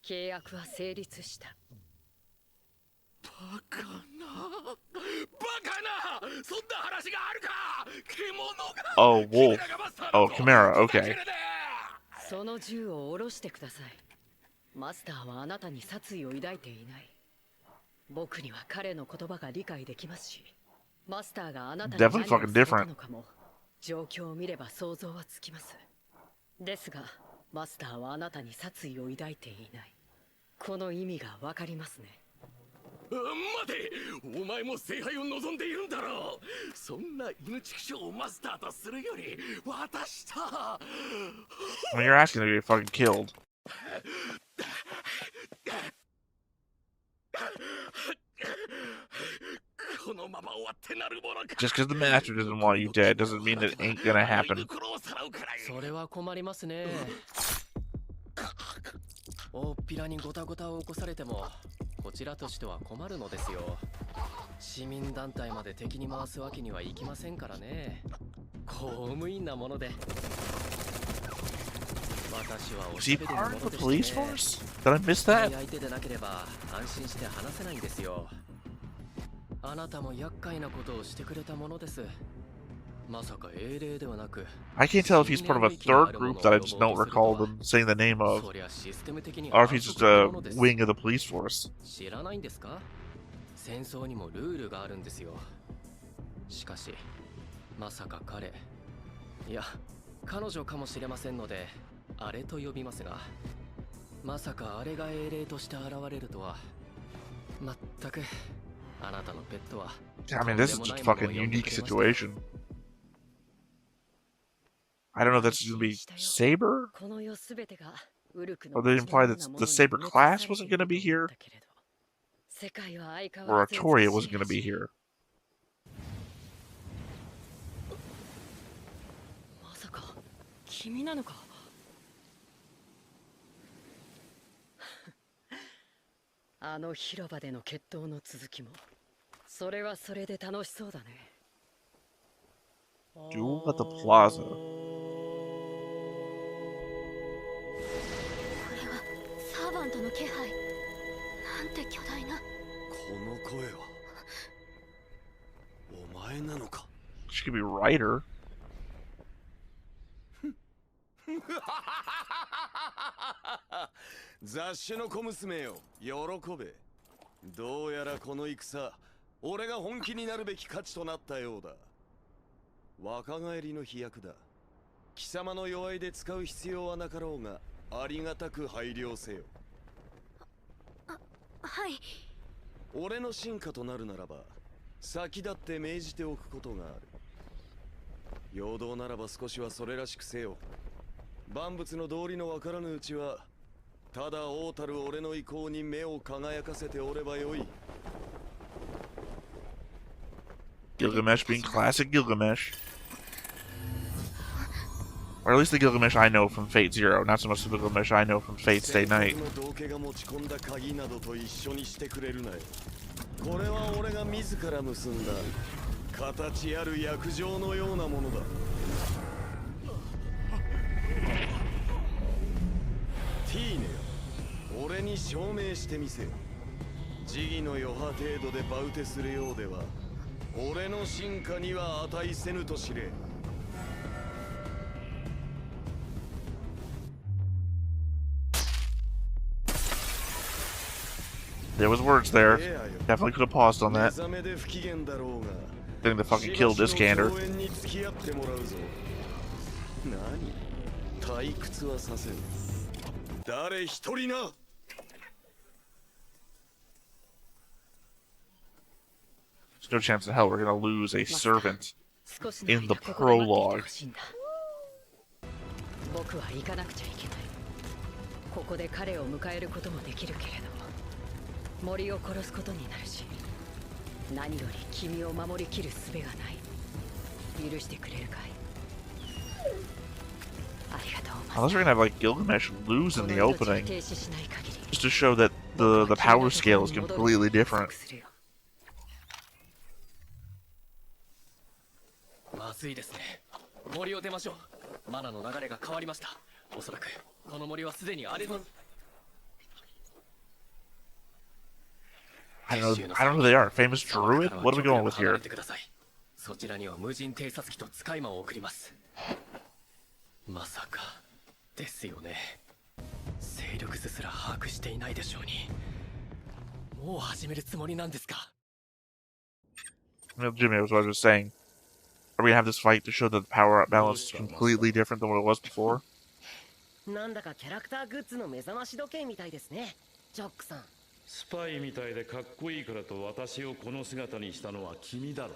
契約は成立した。バカな。そんな話があるか。獣が。 Oh, wolf. Oh, Chimera. Okay. その銃を下ろしてください。マスターはあなたに殺意を抱いていない。僕には彼の言葉が理解できますし、マスターがあなたに何をされたのかも状況を見れば想像はつきます。ですが、マスターはあなたに殺意を抱いていない。この意味がわかりますね。待て、お前も聖杯を望んでいるんだろう。そんな犬畜生をマスターとするより私と。 When you're asking to get fucking killed. Just because the master doesn't want you dead doesn't mean it ain't gonna happen. それは困りますね。大っぴらにゴタゴタを起こされてもこちらとしては困るのですよ。市民団体まで敵に回すわけにはいきませんからね。公務員なもので。私はおしゃべりのものでしてね。相手でなければ安心して話せないんですよ。あなたも厄介なことをしてくれたものです。まさか英霊ではなく。 I can't tell if he's part of a third group that I just don't recall them saying the name of, or if he's just a wing of the police force. 知らないんですか？戦争にもルールがあるんですよ。しかし、まさか彼、いや、彼女かもしれませんので、あれと呼びますが、まさかあれが英霊として現れるとは、全くあなたのペットは。I mean, this is just a fucking unique situation. I don't know if that's going to be Saber? Or they imply that the Saber class wasn't going to be here? Or Artoria wasn't going to be here? 君なのか。あの広場での決闘の続きも、それはそれで楽しそうだね。 Duel at the Plaza. これはサーバントの気配。なんて巨大な。この声はお前なのか。 She could be Ryder. 雑種の小娘よ、喜べ。どうやらこの戦、俺が本気になるべき価値となったようだ。若返りの飛躍だ。貴様の弱いで使う必要はなかろうが、ありがたく配慮せよ。はい。俺の進化となるならば、先立って命じておくことがある。陽動ならば少しはそれらしくせよ。万物の道理のわからぬうちは、ただ王たる俺の意向に目を輝かせておればよい。 Gilgamesh being classic Gilgamesh. Or at least the Gilgamesh I know from Fate Zero, not so much the Gilgamesh I know from Fate Stay Night. これは俺が自ら結んだ形ある約定のようなものだ。ティーネよ、俺に証明してみせよ。時義の余波程度でバウテするようでは、俺の進化には値せぬと知れ。 There was words there. Definitely could have paused on that. Thing that fucking killed this gander. There's no chance in hell we're gonna lose a servant in the prologue. 僕は行かなくちゃいけない。ここで彼を迎えることもできるけれど、森を殺すことになるし、何より君を守りきる術がない。許してくれるかい。ありがとう。 Unless we're gonna have like Gilgamesh lose in the opening, just to show that the power scale is completely different. まずいですね。森を出ましょう。マナの流れが変わりました。おそらくこの森はすでに荒れの。 I don't know who they are. Famous druid? What are we going with here? そちらには無人偵察機と使い魔を送ります。まさかですよね。勢力図すら把握していないでしょうに。もう始めるつもりなんですか。 Well, Jimmy, that was what I was saying. Are we gonna have this fight to show that the power balance is completely different than what it was before? なんだかキャラクターグッズの目覚まし時計みたいですね、ジョックさん。 スパイみたいでかっこいいからと私をこの姿にしたのは君だろ。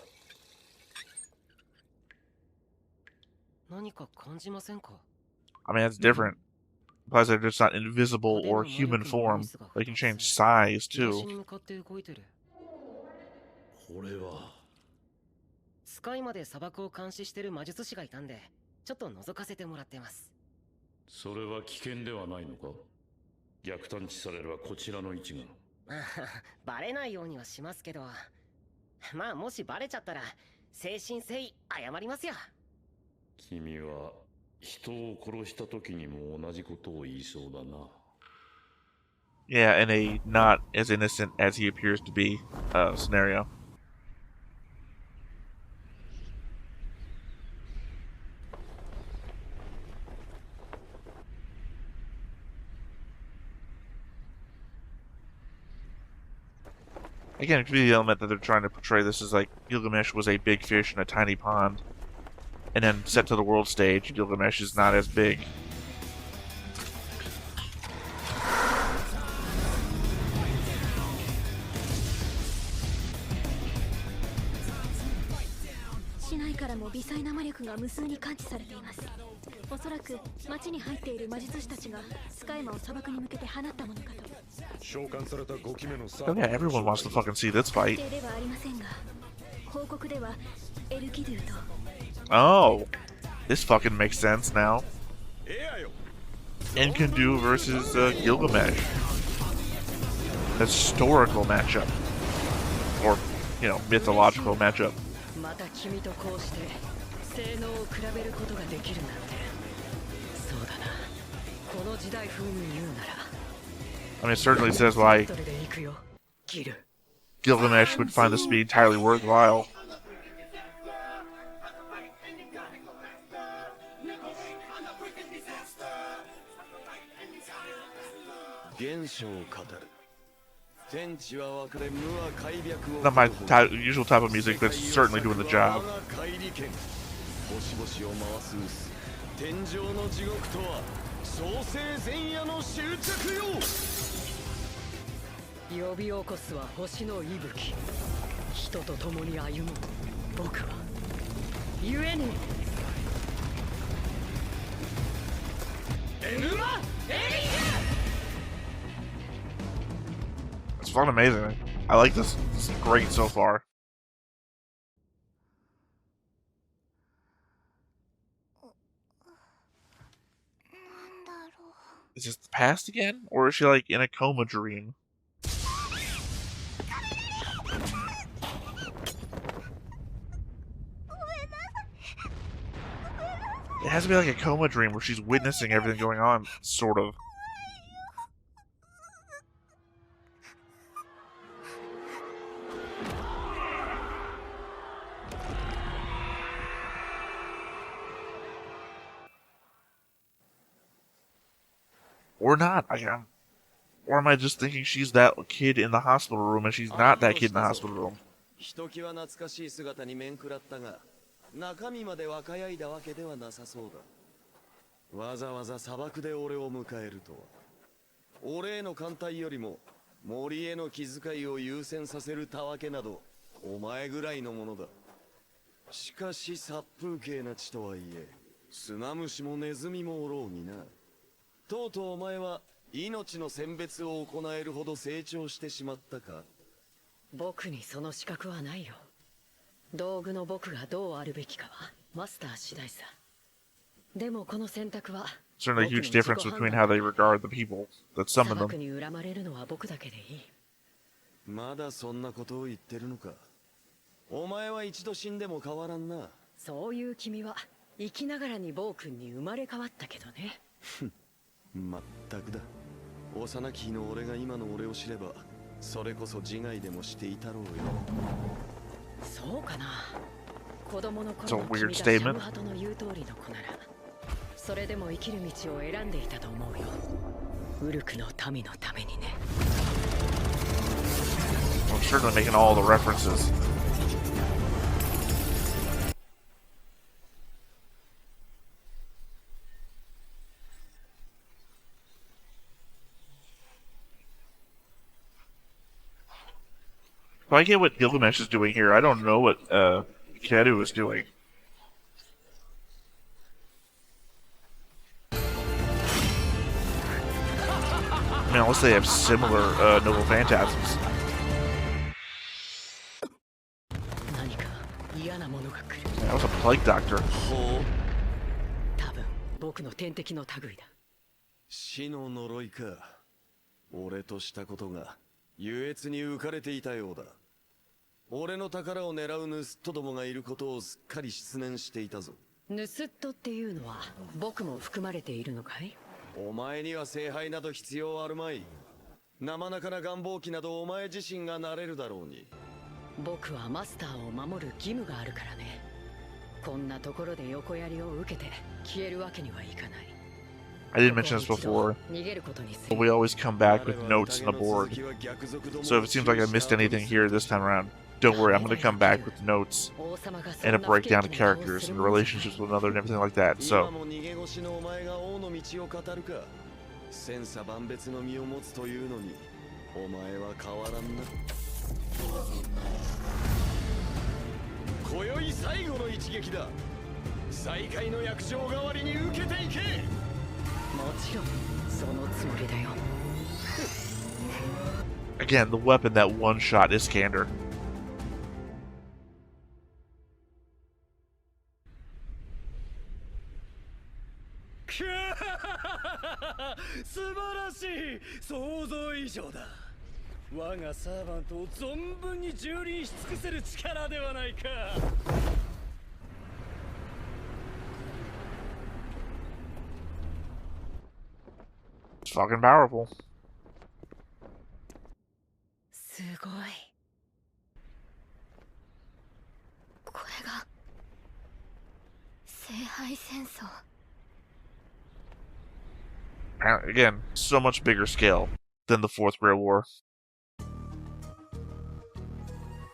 何か感じませんか？ I mean, that's different. Implies they're just not invisible or human form. They can change size, too. これはスカイまで砂漠を監視してる魔術師がいたんで、ちょっと覗かせてもらってます。それは危険ではないのか？逆探知されればこちらの位置が。バレないようにはしますけど、まあもしバレちゃったら誠心誠意謝りますよ。君は人を殺した時にも同じことを言いそうだな。 Yeah, in a not as innocent as he appears to be scenario. Again, it could be the element that they're trying to portray this as like Gilgamesh was a big fish in a tiny pond. And then set to the world stage, Gilgamesh is not as big. Oh yeah, everyone wants to fucking see this fight. Oh, this fucking makes sense now. Enkidu versus Gilgamesh. Historical matchup. Or, you know, mythological matchup. また君とこうして性能を比べることができるなんて。そうだな。この時代風に言うなら。I mean, it certainly says why Gilgamesh would find this to be entirely worthwhile. Not my usual type of music, but it's certainly doing the job. 呼び起こすは星の息吹。人と共に歩む僕は故にエルマ・エリング。 It's fun, amazing. I like this. This is great so far. Is this the past again? Or is she like in a coma dream? It has to be like a coma dream where she's witnessing everything going on, sort of. Or not. Or am I just thinking she's that kid in the hospital room and she's not that kid in the hospital room? ひときわ懐かしい姿に面食らったが、中身まで若やいだわけではなさそうだ。わざわざ砂漠で俺を迎えるとは。俺への艦隊よりも森への気遣いを優先させるたわけなど、お前ぐらいのものだ。しかし殺風景な地とはいえ、砂虫もネズミもおろうにな。とうとうお前は命の選別を行えるほど成長してしまったか。僕にその資格はないよ。道具の僕がどうあるべきかはマスター次第さ。でもこの選択は Certainly a huge difference between how they regard the people that summon 砂 them. 漠に恨まれるのは僕だけでいい。まだそんなことを言ってるのか。お前は一度死んでも変わらんな。そういう君は生きながらに暴君に生まれ変わったけどね。まったくだ。幼き日の俺が今の俺を知れば、それこそ自害でもしていたろうよ。そうかな。子供の It's 頃 a の weird 君がシャ statement. ムハトの言う通りの子なら、それでも生きる道を選んでいたと思うよ。ウルクの民のためにね。I'm certainly making all the references. So I get what Gilgamesh is doing here. I don't know what Enkidu is doing. I mean, unless they have similar noble phantasms. 何か嫌なものが来る。 That was a plague doctor. 多分僕の天敵の類だ。死の呪いか。俺としたことが優越に浮かれていたようだ。俺の宝を狙う盗人どもがいることをすっかり失念していたぞ。盗人っていうのは僕も含まれているのかい？お前には聖杯など必要あるまい。生中な願望機などお前自身がなれるだろうに。僕はマスターを守る義務があるからね。こんなところで横槍を受けて消えるわけにはいかない。 I didn't mention this before, but we always come back with notes on the board. So if it seems like I missed anything here this time around, don't worry, I'm going to come back with notes and a breakdown of characters and relationships with another and everything like that. So, 千差万別の身を持つというのにお前は変わらんな。今宵最後の一撃だ。再会の約定代わりに受けていけ。もちろんそのつもりだよ。 again, the weapon that one-shot Iskander. 素晴らしい。想像以上だ。我がサーバントを存分に蹂躙し尽くせる力ではないか。It's fucking powerful. すごい。これが聖杯戦争。 Again, so much bigger scale than the Fourth Great War.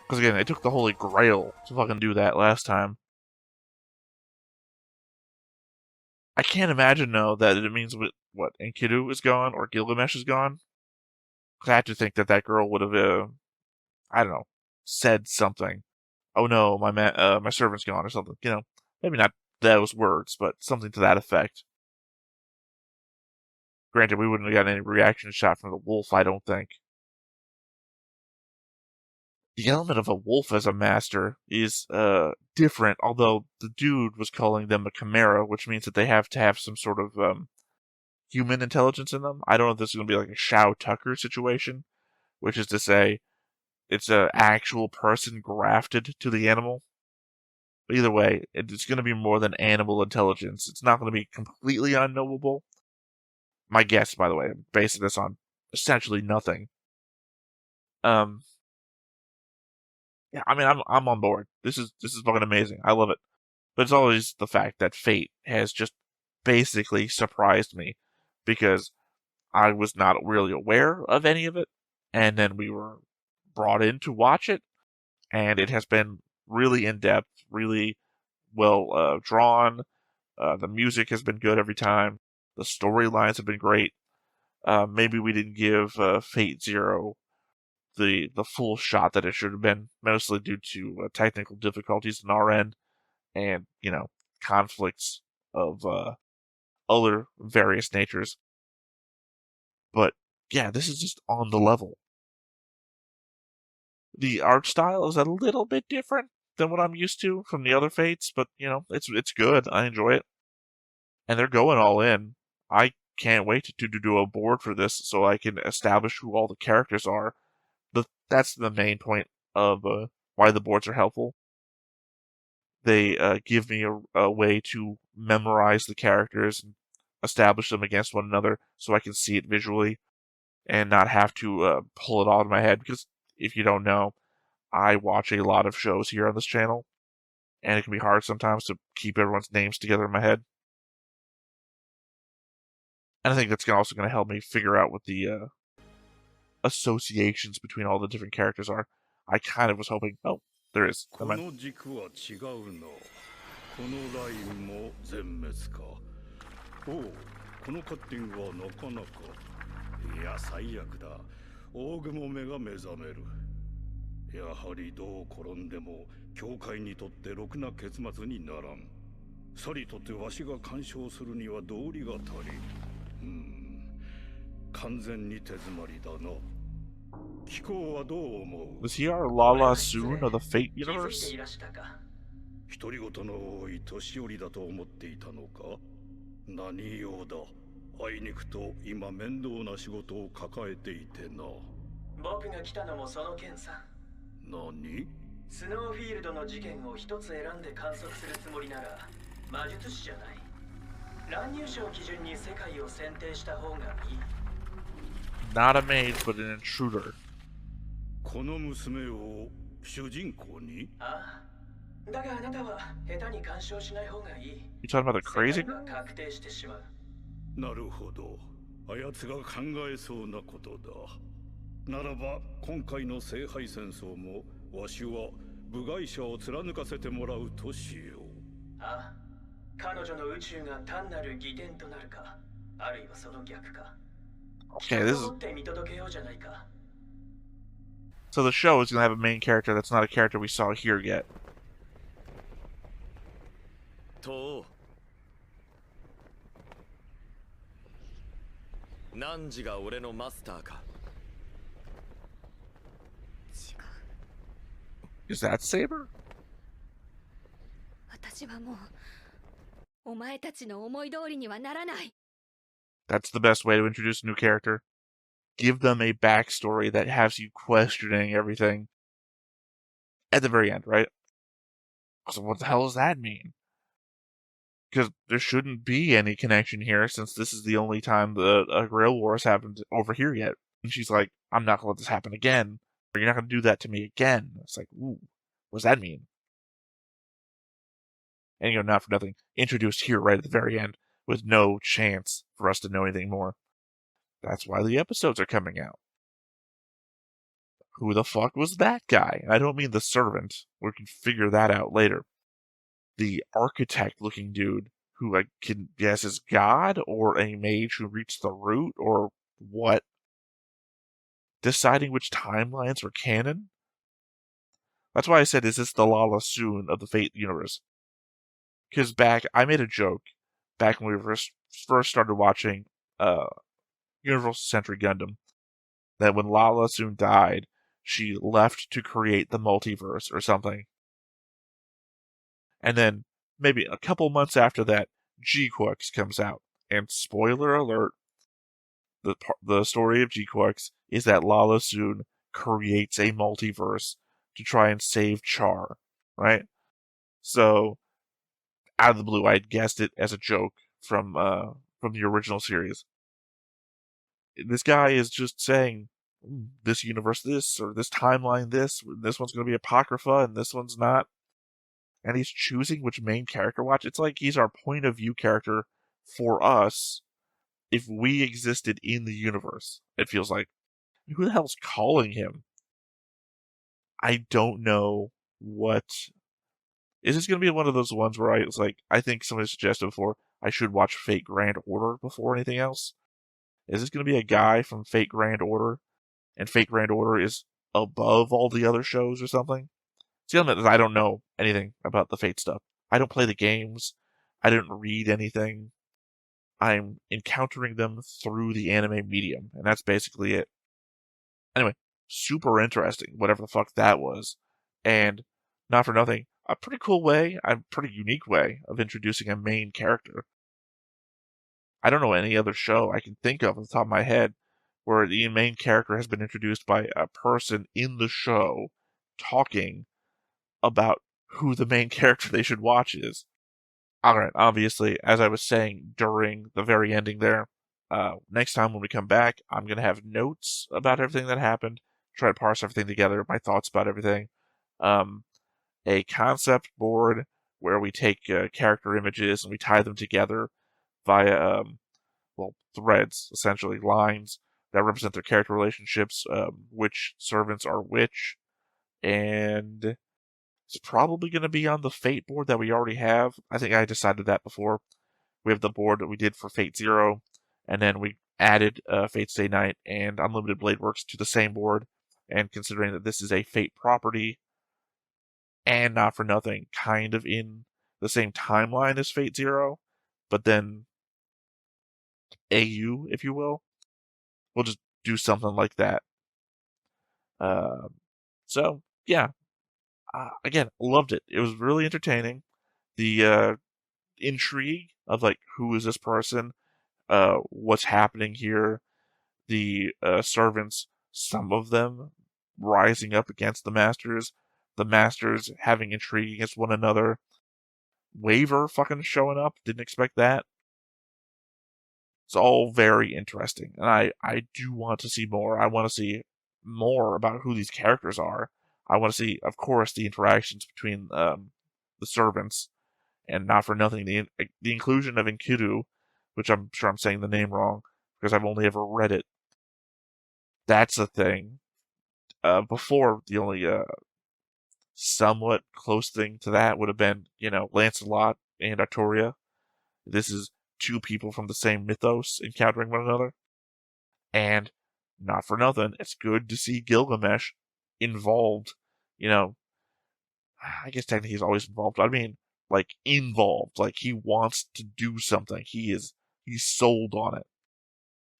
Because again, they took the Holy Grail to fucking do that last time. I can't imagine, though, that it means what, Enkidu is gone or Gilgamesh is gone. I have to think that that girl would have, I don't know, said something. Oh no, my servant's gone or something. You know, maybe not those words, but something to that effect. Granted, we wouldn't have gotten any reaction shot from the wolf, I don't think. The element of a wolf as a master is different, although the dude was calling them a chimera, which means that they have to have some sort of human intelligence in them. I don't know if this is going to be like a Shao Tucker situation, which is to say, it's an actual person grafted to the animal. But either way, it's going to be more than animal intelligence. It's not going to be completely unknowable. My guess, by the way, I'm basing this on essentially nothing. Yeah, I mean, I'm on board. This is fucking amazing. I love it. But it's always the fact that Fate has just basically surprised me because I was not really aware of any of it, and then we were brought in to watch it, and it has been really in depth, really well drawn. The music has been good every time. The storylines have been great. Maybe we didn't give Fate Zero the full shot that it should have been, mostly due to technical difficulties on our end, and conflicts of other various natures. But yeah, this is just on the level. The art style is a little bit different than what I'm used to from the other Fates, but it's good. I enjoy it, and they're going all in. I can't wait to do a board for this so I can establish who all the characters are. That's the main point of why the boards are helpful. They give me a way to memorize the characters and establish them against one another so I can see it visually and not have to pull it all out of my head. Because if you don't know, I watch a lot of shows here on this channel, and it can be hard sometimes to keep everyone's names together in my head. And I think that's also going to help me figure out what the associations between all the different characters are. I kind of was hoping, oh, there is. Never mind. この軸は違うな。このラインも全滅か。おう、このカッティングはなかなか。いや、最悪だ。大雲目が目覚める。やはりどう転んでも、教会にとってろくな結末にならん。さりとてわしが干渉するには道理が足り。完全に手詰まりだな。気候はどう思う？ Was he our Lala Soon of the Fate universe? 独り言の多い年寄りだと思っていたのか？何用だ？あいにくと今面倒な仕事を抱えていてな。僕が来たのもその件さ。何？スノーフィールドの事件を一つ選んで観測するつもりなら魔術師じゃない。乱入者を基準に世界を選定した方がいい。Not a maid, but an intruder. この娘を主人公に？ああ。だがあなたは下手に干渉しない方がいい。You talking about the crazy girl? 確定してしまう。なるほど。あやつが考えそうなことだ。ならば今回の聖杯戦争もわしは部外者を貫かせてもらうとしよう。ああ。彼女の宇宙が単なる疑点となるか、あるいはその逆か。Okay, this is... 人とって見届けようじゃないか。So the show is going to have a main character that's not a character we saw here yet. と汝が俺のマスターか。Is that Saber? 私はもうお前たちの思い通りにはならない。That's the best way to introduce a new character. Give them a backstory that has you questioning everything at the very end, right? So what the hell does that mean? Because there shouldn't be any connection here, since this is the only time the Grail War has happened over here yet. And she's like, I'm not gonna let this happen again. Or you're not gonna do that to me again. It's like, ooh, what does that mean? And not for nothing, introduced here right at the very end, with no chance for us to know anything more. That's why the episodes are coming out. Who the fuck was that guy? And I don't mean the servant. We can figure that out later. The architect-looking dude, who I can guess is God, or a mage who reached the root, or what? Deciding which timelines were canon? That's why I said, is this the Lala Soon of the Fate universe? Because I made a joke back when we first started watching Universal Century Gundam, that when Lala Soon died, she left to create the multiverse or something. And then, maybe a couple months after that, G-Quarks comes out. And spoiler alert, the story of G-Quarks is that Lala Soon creates a multiverse to try and save Char, right? So, out of the blue, I had guessed it as a joke from the original series. This guy is just saying, this universe this, or this timeline this one's going to be Apocrypha, and this one's not. And he's choosing which main character watch. It's like he's our point of view character for us if we existed in the universe, it feels like. Who the hell's calling him? I don't know what. Is this going to be one of those ones where I think somebody suggested before, I should watch Fate Grand Order before anything else? Is this going to be a guy from Fate Grand Order, and Fate Grand Order is above all the other shows or something? See, I don't know anything about the Fate stuff. I don't play the games. I didn't read anything. I'm encountering them through the anime medium, and that's basically it. Anyway, super interesting, whatever the fuck that was. And, not for nothing, a pretty cool way, a pretty unique way of introducing a main character. I don't know any other show I can think of off the top of my head where the main character has been introduced by a person in the show talking about who the main character they should watch is. Alright, obviously, as I was saying during the very ending there, next time when we come back, I'm going to have notes about everything that happened, try to parse everything together, my thoughts about everything. A concept board where we take character images and we tie them together via, threads, essentially, lines that represent their character relationships, which servants are which, and it's probably going to be on the Fate board that we already have. I think I decided that before. We have the board that we did for Fate Zero, and then we added Fate Stay Night and Unlimited Blade Works to the same board. And considering that this is a Fate property, and not for nothing, kind of in the same timeline as Fate Zero, but then AU, if you will, we'll just do something like that. So, yeah. Again, loved it. It was really entertaining. The intrigue of who is this person, what's happening here, the servants, some of them rising up against the masters having intrigue against one another, Waver fucking showing up, didn't expect that. It's all very interesting, and I do want to see more. I want to see more about who these characters are. I want to see, of course, the interactions between the servants, and not for nothing, the inclusion of Enkidu, which I'm sure I'm saying the name wrong, because I've only ever read it. That's a thing. Before, the only somewhat close thing to that would have been, Lancelot and Arturia. This is two people from the same mythos encountering one another. And, not for nothing, it's good to see Gilgamesh involved. I guess technically he's always involved, but I mean, involved. He wants to do something. He's sold on it.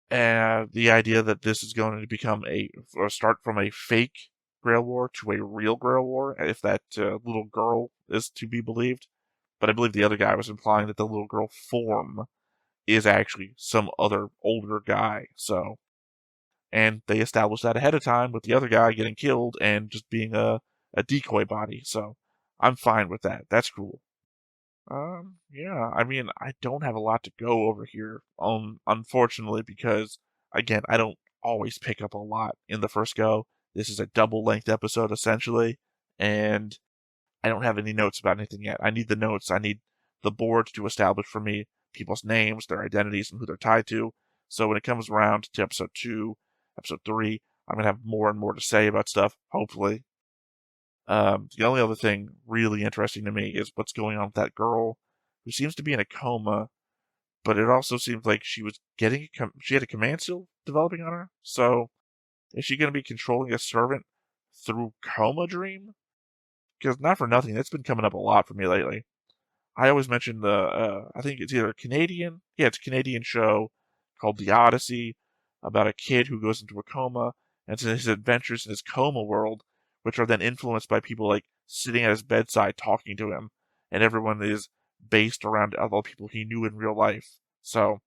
And the idea that this is going to become or start from a fake Grail War to a real Grail War, if that little girl is to be believed. But I believe the other guy was implying that the little girl form is actually some other older guy. So, and they established that ahead of time with the other guy getting killed and just being a decoy body. So I'm fine with that. That's cool. Yeah, I mean, I don't have a lot to go over here, unfortunately, because, again, I don't always pick up a lot in the first go. This is a double-length episode, essentially, and I don't have any notes about anything yet. I need the notes. I need the board to establish for me people's names, their identities, and who they're tied to. So when it comes around to episode 2, episode 3, I'm going to have more and more to say about stuff, hopefully. The only other thing really interesting to me is what's going on with that girl who seems to be in a coma, but it also seems like she was she had a command seal developing on her. So is she going to be controlling a servant through coma dream? Because not for nothing, that's been coming up a lot for me lately. I always mention I think it's either Canadian, yeah, it's a Canadian show called The Odyssey about a kid who goes into a coma and it's his adventures in his coma world, which are then influenced by people like sitting at his bedside talking to him, and everyone is based around other people he knew in real life. So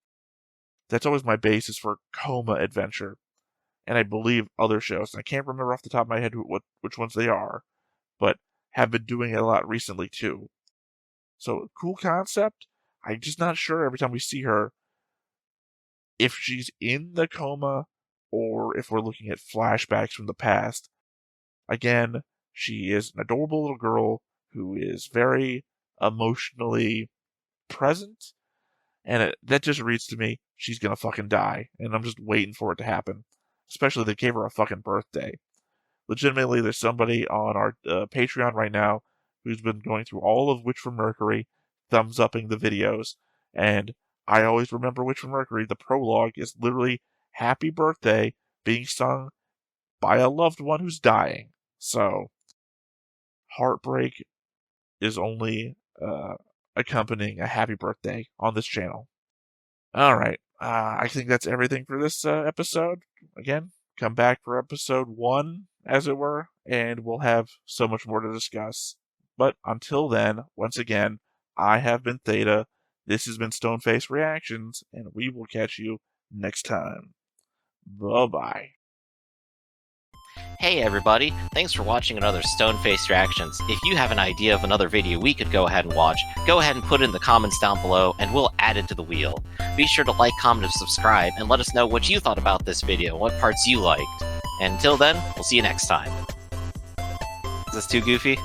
that's always my basis for coma adventure. And I believe other shows, and I can't remember off the top of my head which ones they are, but have been doing it a lot recently too. So cool concept. I'm just not sure every time we see her if she's in the coma or if we're looking at flashbacks from the past. Again, she is an adorable little girl who is very emotionally present, and that just reads to me she's gonna fucking die, and I'm just waiting for it to happen. Especially they gave her a fucking birthday. Legitimately, there's somebody on our Patreon right now who's been going through all of Witch from Mercury, thumbs upping the videos, and I always remember Witch from Mercury. The prologue is literally happy birthday being sung by a loved one who's dying. So, heartbreak is only accompanying a happy birthday on this channel. Alright, I think that's everything for this episode. Again, come back for episode 1, as it were, and we'll have so much more to discuss. But until then, once again, I have been Theta, this has been Stoneface Reactions, and we will catch you next time. Bye-bye. Hey everybody, thanks for watching another Stoneface Reactions. If you have an idea of another video we could go ahead and watch, go ahead and put it in the comments down below and we'll add it to the wheel. Be sure to like, comment, and subscribe, and let us know what you thought about this video, what parts you liked. And until then, we'll see you next time. Is this too goofy?